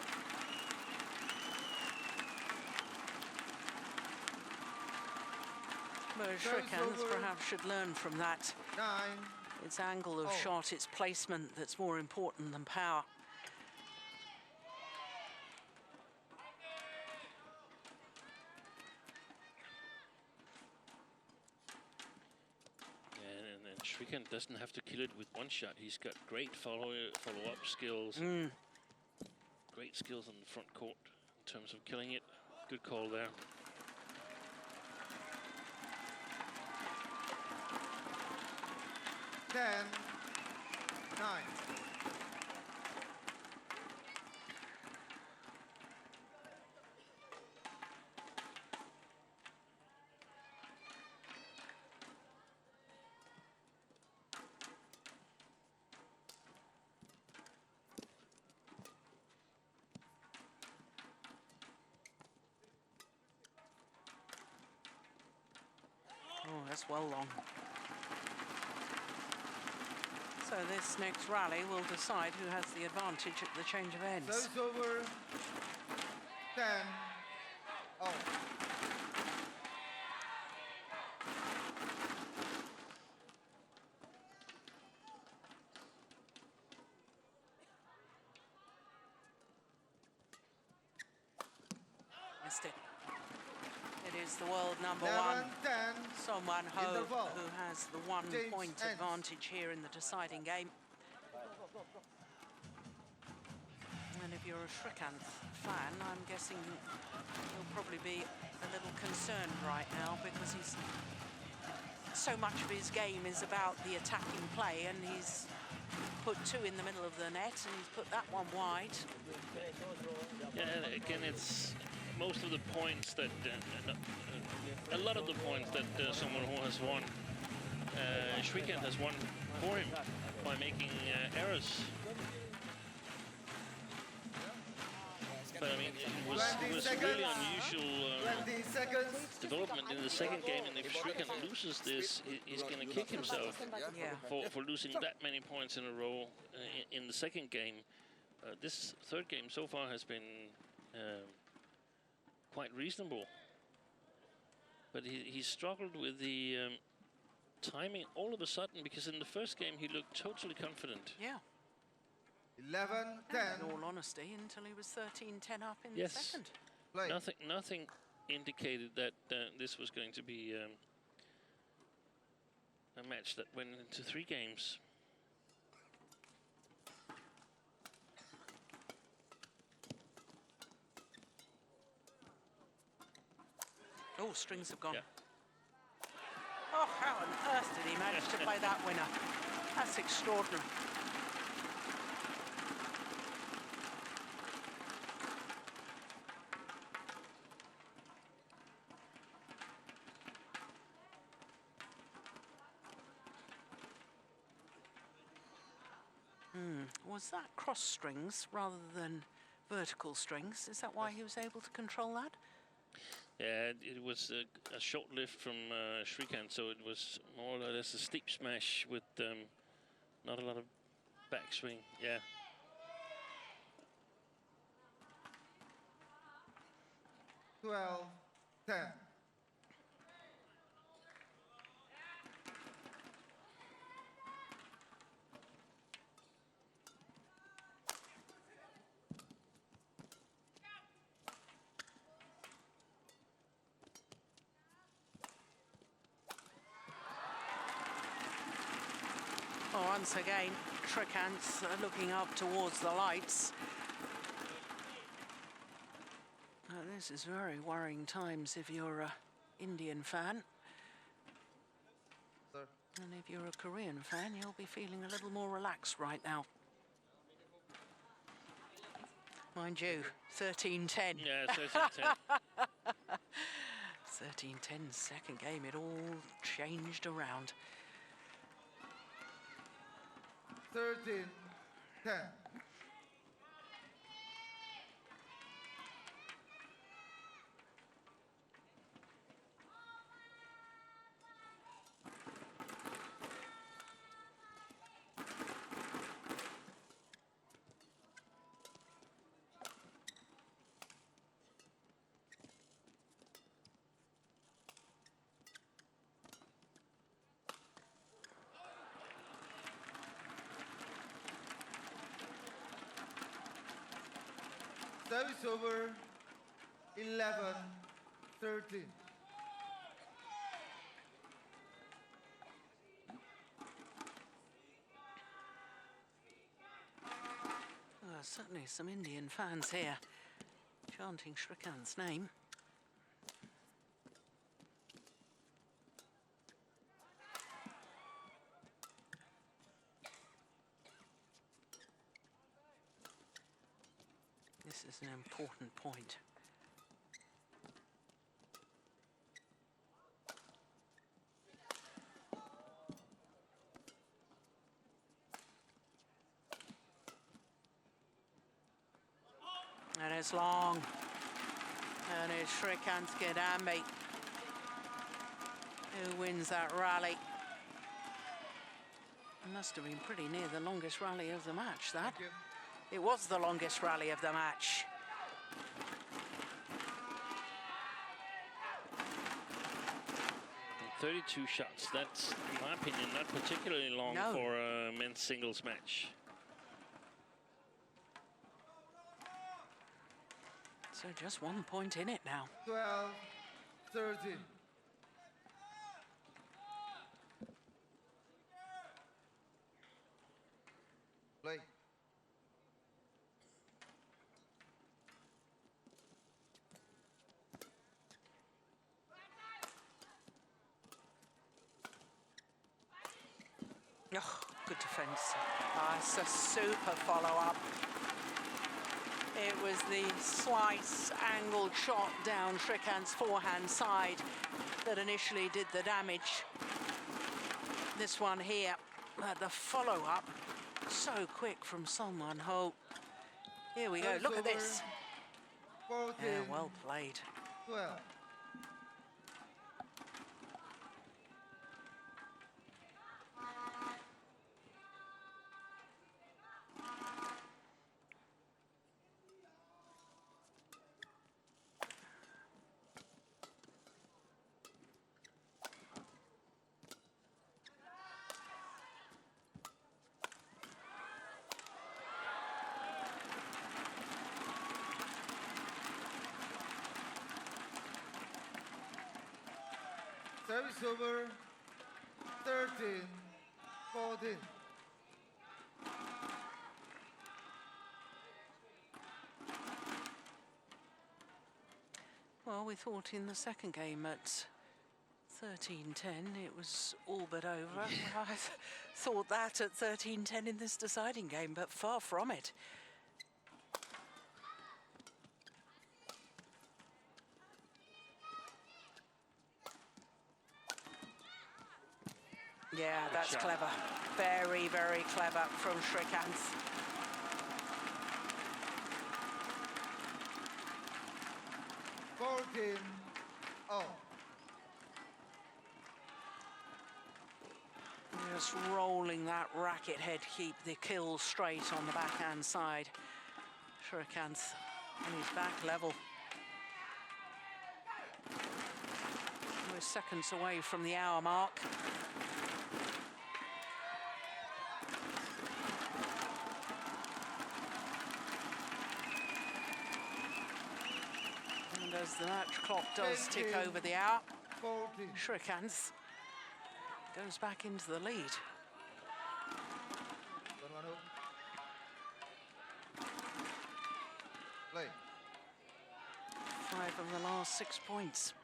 But Srikanth over. perhaps should learn from that. 9. Its angle of Oh. shot, its placement that's more important than power. And Srikanth doesn't have to kill it with one shot. He's got great follow-up skills. Great skills on the front court in terms of killing it. Good call there. Ten, 9. Oh, that's well long. So this next rally will decide who has the advantage at the change of ends. Service over. 10-0. Missed it. It is the world number one, 11-10. Son Wan-ho, Interval. who has the 1 Change point ends. advantage here in the deciding game. And if you're a Srikanth fan, I'm guessing he'll probably be a little concerned right now because so much of his game is about the attacking play, and he's put 2 in the middle of the net and he's put that one wide. Yeah, and again, it's most of the points that, a lot of the points that someone who has won, Srikanth has won for him by making errors. But I mean, it was 20 really seconds. unusual 20 seconds. development in the second game, and if Srikanth loses this, he's going to kick himself Yeah. for losing that many points in a row in the second game. This third game so far has been quite reasonable, but he struggled with the timing all of a sudden, because in the first game he looked totally confident. Yeah. 11-10. In all honesty, until he was 13-10 up in the Yes. second. Play. Nothing indicated that this was going to be a match that went into 3 games. Oh, strings have gone. Yeah. Oh, how on earth did he manage to play that winner? That's extraordinary. Was that cross strings rather than vertical strings? Is that why he was able to control that? Yeah, it was a short lift from Srikanth, so it was more or less a steep smash with not a lot of backswing. Yeah. Twelve, 10. Well, once again, Srikanth looking up towards the lights. This is very worrying times if you're a Indian fan. Sir. And if you're a Korean fan, you'll be feeling a little more relaxed right now. Mind you, 13-10. Yeah, 13-10. 13-10 second game, it all changed around. 13-10. Service over. 11-13. Certainly some Indian fans here chanting Srikanth's name. This is an important point. And it's long. And it's Srikanth Kidambi who wins that rally. It must have been pretty near the longest rally of the match, that. Thank you. It was the longest rally of the match. And 32 shots. That's, in my opinion, not particularly long No. for a men's singles match. So just 1 point in it now. 12-13. Play. Oh, good defense. It's a super follow-up. It was the slice angled shot down Srikanth's forehand side that initially did the damage. This one here, the follow-up, so quick from Salman Ho. Here we go, Service look at over. this. 14. Yeah, well played. 12. Service over. 13-14. Well, we thought in the second game at 13-10 it was all but over. I thought that at 13-10 in this deciding game, but far from it. Yeah, that's clever. Very, very clever from Srikanth. 14. Just rolling that racket head, keep the kill straight on the backhand side. Srikanth on his back level. We're seconds away from the hour mark. And as the match clock does tick over the hour, 14. Srikanth goes back into the lead. Play. 5 of the last 6 points.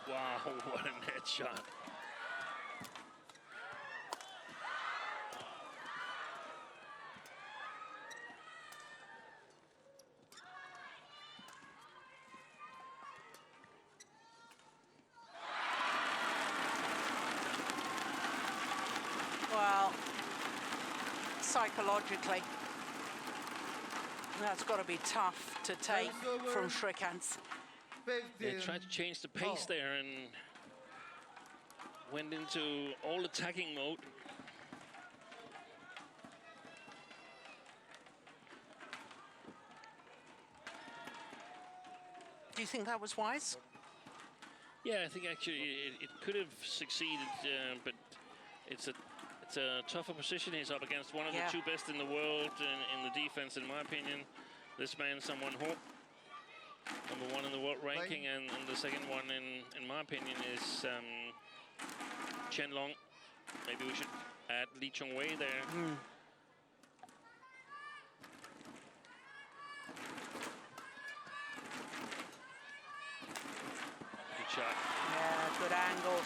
Wow, what a net shot. Well, psychologically, that's got to be tough to take from Srikanth. 15. They tried to change the pace there and went into all attacking mode. Do you think that was wise? Yeah, I think actually it could have succeeded, but it's a tougher position. He's up against one of the two best in the world in the defense, in my opinion. This man, someone who number 1 in the world ranking, and the second one, in my opinion, is Chen Long. Maybe we should add Lee Chong Wei there. Good shot. Yeah, good angle.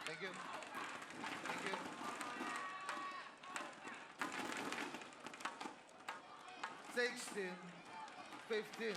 Thank you. Thank you. 16, 15.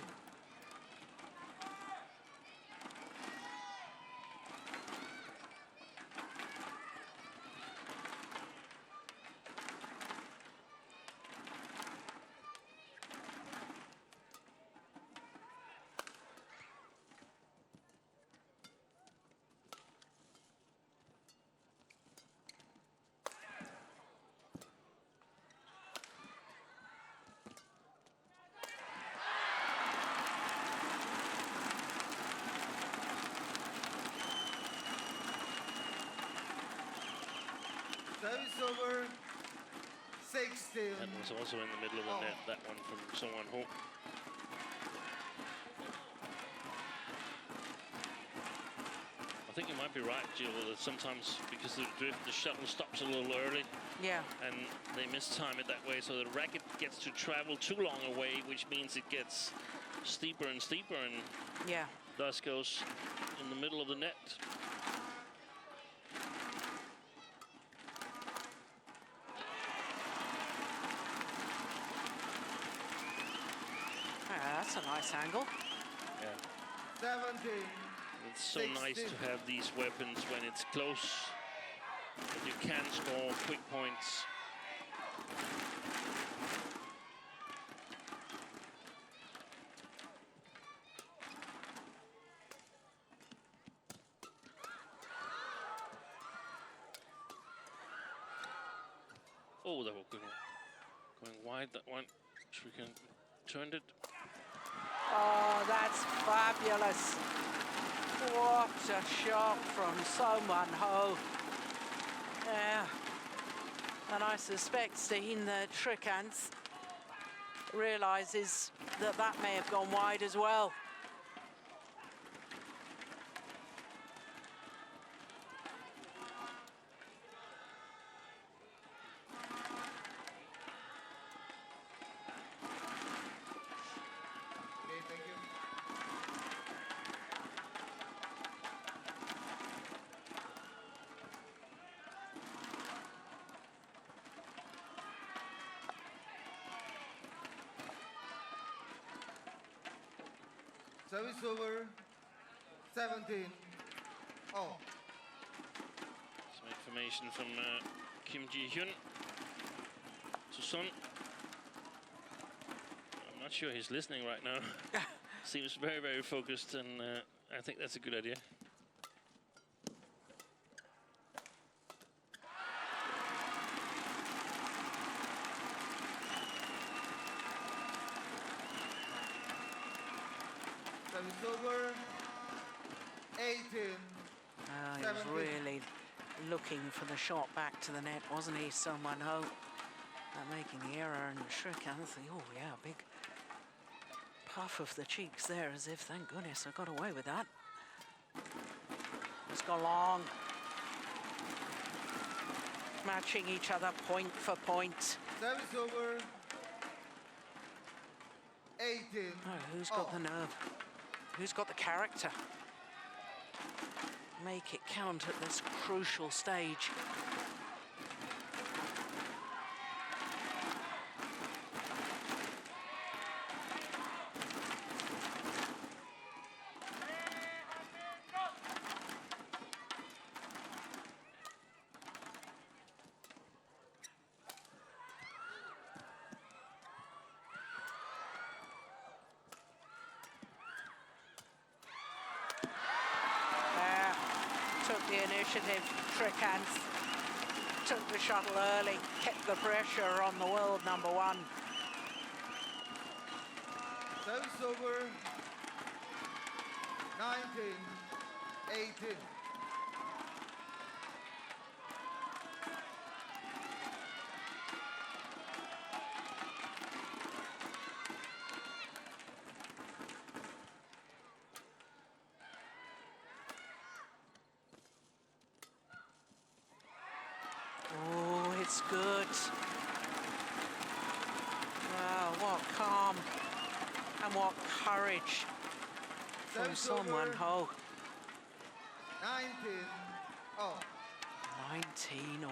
Service over. 16. That was also in the middle of the net, that one from someone who. I think you might be right, Jill, that sometimes because of the drift, the shuttle stops a little early. Yeah. And they mistime it that way, so the racket gets to travel too long away, which means it gets steeper and steeper, and thus goes in the middle of the net. That's a nice angle. Yeah. 17. It's so 16. nice to have these weapons when it's close, that you can score quick points. Oh, that was a good one. wide, that one. Srikanth turned it. Oh, that's fabulous. What a shot from Soman Ho. Yeah. And I suspect, Steen, that Srikanth realises that that may have gone wide as well. Okay, thank you. Service over, 17. Oh, Some information from Kim Ji-hyun to Son. I'm not sure he's listening right now. Seems very, very focused, and I think that's a good idea. service over, 18. Oh, he was 17. really looking for the shot back to the net, wasn't he, Soman Ho? Making the error, and Srikanth, oh yeah, big puff of the cheeks there, as if, thank goodness, I got away with that. It's gone long. Matching each other point for point. Service over, 18. Oh, who's got the nerve? Who's got the character? Make it count at this crucial stage. Took the initiative, Srikanth. Took the shuttle early, kept the pressure on the world number one. Service over, 19, 18. Oh, it's good. Wow, what calm and what courage from Service someone. over. Oh, 19. Oh, 19 all.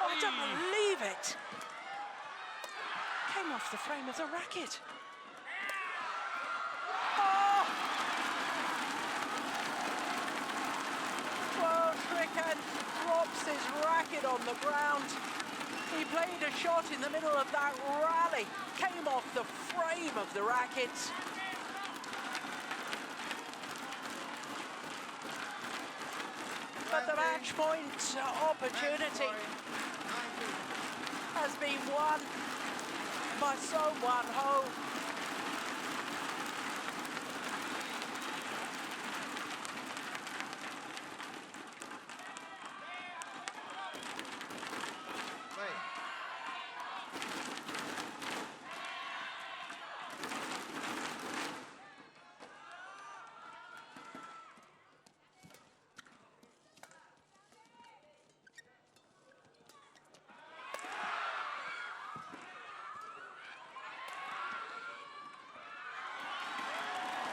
Oh, I don't believe it. Came off the frame of the racket. Oh! Well, Srikanth drops his racket on the ground. He played a shot in the middle of that rally. Came off the frame of the racket. But the match point opportunity has been won by Soman Ho. wait.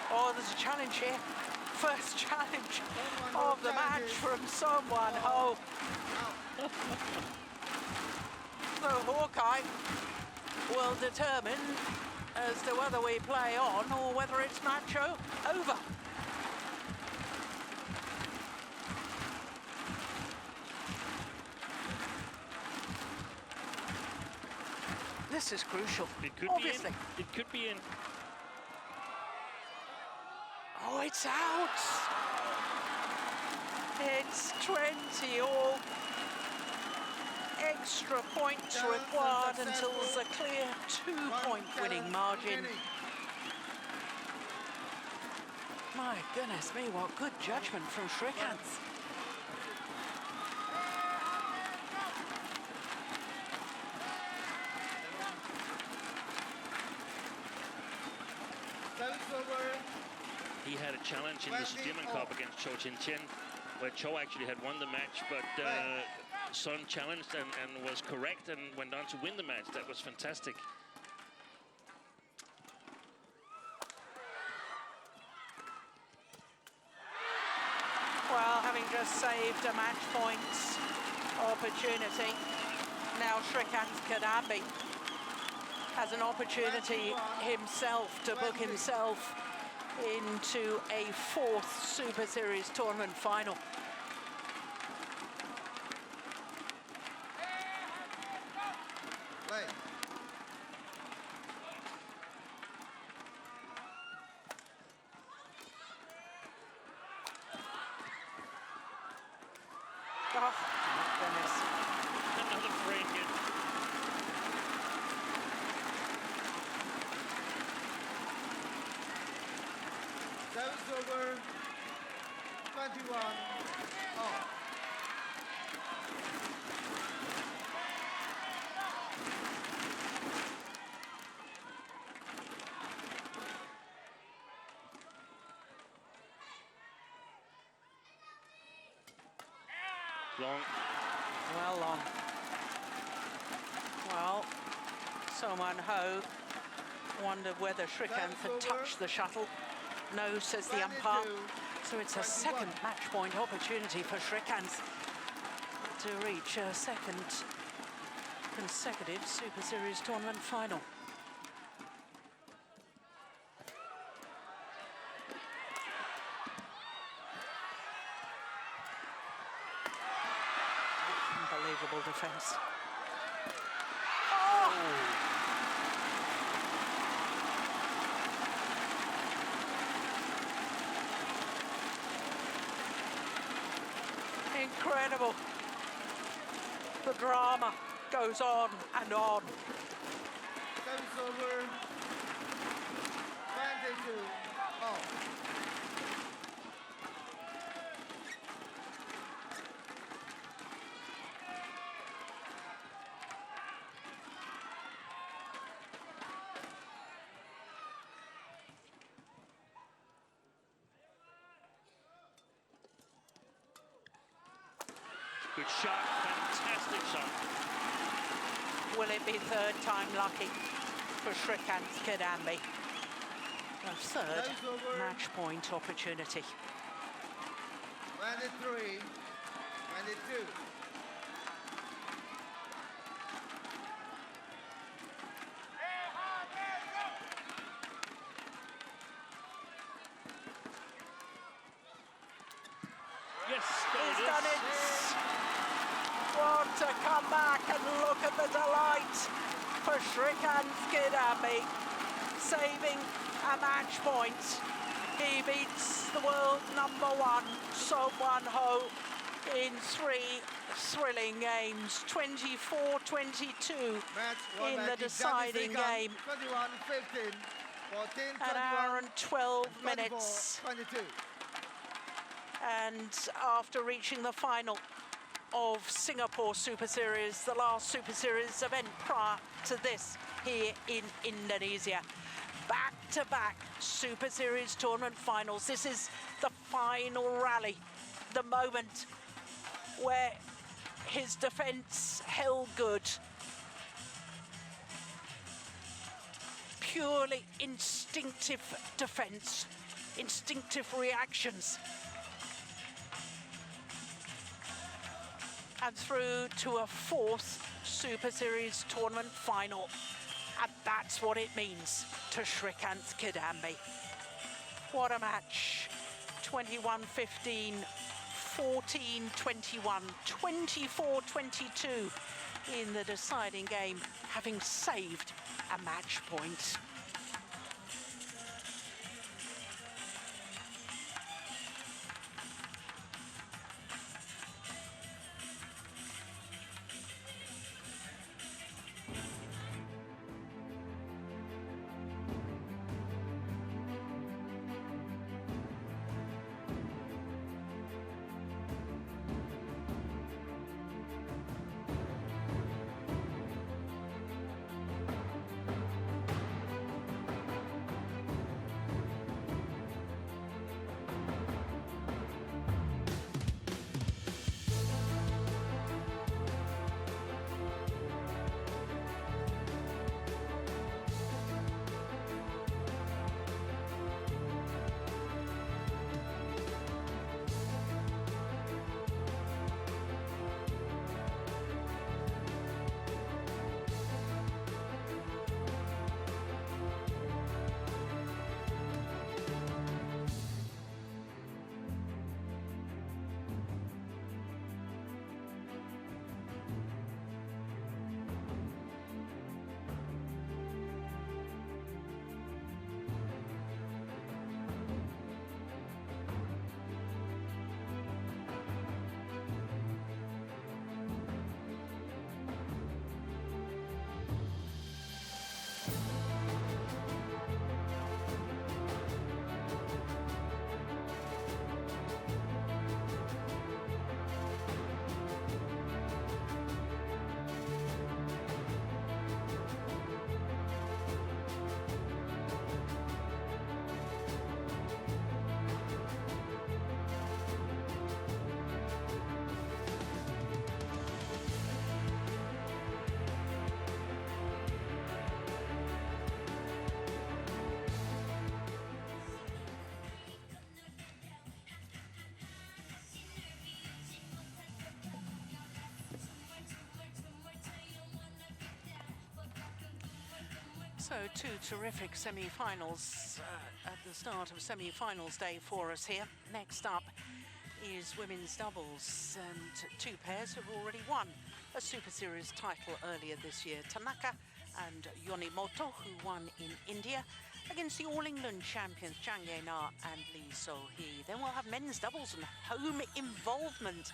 Oh, there's a challenge here. First challenge of the match from Soman Ho. So Hawkeye will determine as to whether we play on or whether it's match over. This is crucial. It could obviously. be in. It could be in. Oh, it's out. It's 20 all. Extra points required until there's a clear 2-point winning margin. My goodness me, what good judgment from Srikanth. He had a challenge in this German Cup against Cho Chin-Chen, where Cho actually had won the match, but Son challenged and was correct and went on to win the match. That was fantastic. Well, having just saved a match point opportunity, now Srikanth Kidambi has an opportunity himself to book himself into a 4th Super Series tournament final. Play. Oh, my goodness. Another frame hit. Service over. 21. Off. Long. Well long. Well, Soman Ho wondered whether Srikanth had touched the shuttle. No, says the umpire. So it's a second match point opportunity for Srikanth to reach a second consecutive Super Series tournament final. Unbelievable defense. Oh! Incredible. The drama goes on and on. Service over. 22. Off. Good shot, fantastic shot. Will it be third time lucky for Srikanth Kidambi? A third match point opportunity. 23. 22. Yes, there He's it is. done it. Want to come back and look at the delight for Srikanth Kidambi, saving a match point. He beats the world #1, Soman Ho, in 3 thrilling games, 24-22 Match won in by the Kidambi deciding Srikanth, game. 21-15. 14, An hour and 12 24, minutes. 22. And after reaching the final of Singapore Super Series, the last Super Series event prior to this here in Indonesia, back-to-back Super Series tournament finals. This is the final rally, the moment where his defense held good. Purely instinctive defense, instinctive reactions. and through to a fourth Super Series tournament final. And that's what it means to Srikanth Kidambi. What a match. 21-15, 14-21, 24-22 in the deciding game, having saved a match point. So two terrific semi-finals at the start of semi-finals day for us here. Next up is women's doubles, and two pairs have already won a Super Series title earlier this year. Tanaka and Yonimoto, who won in India against the All England champions Zhang Yena and Lee So-hee. Then we'll have men's doubles and home involvement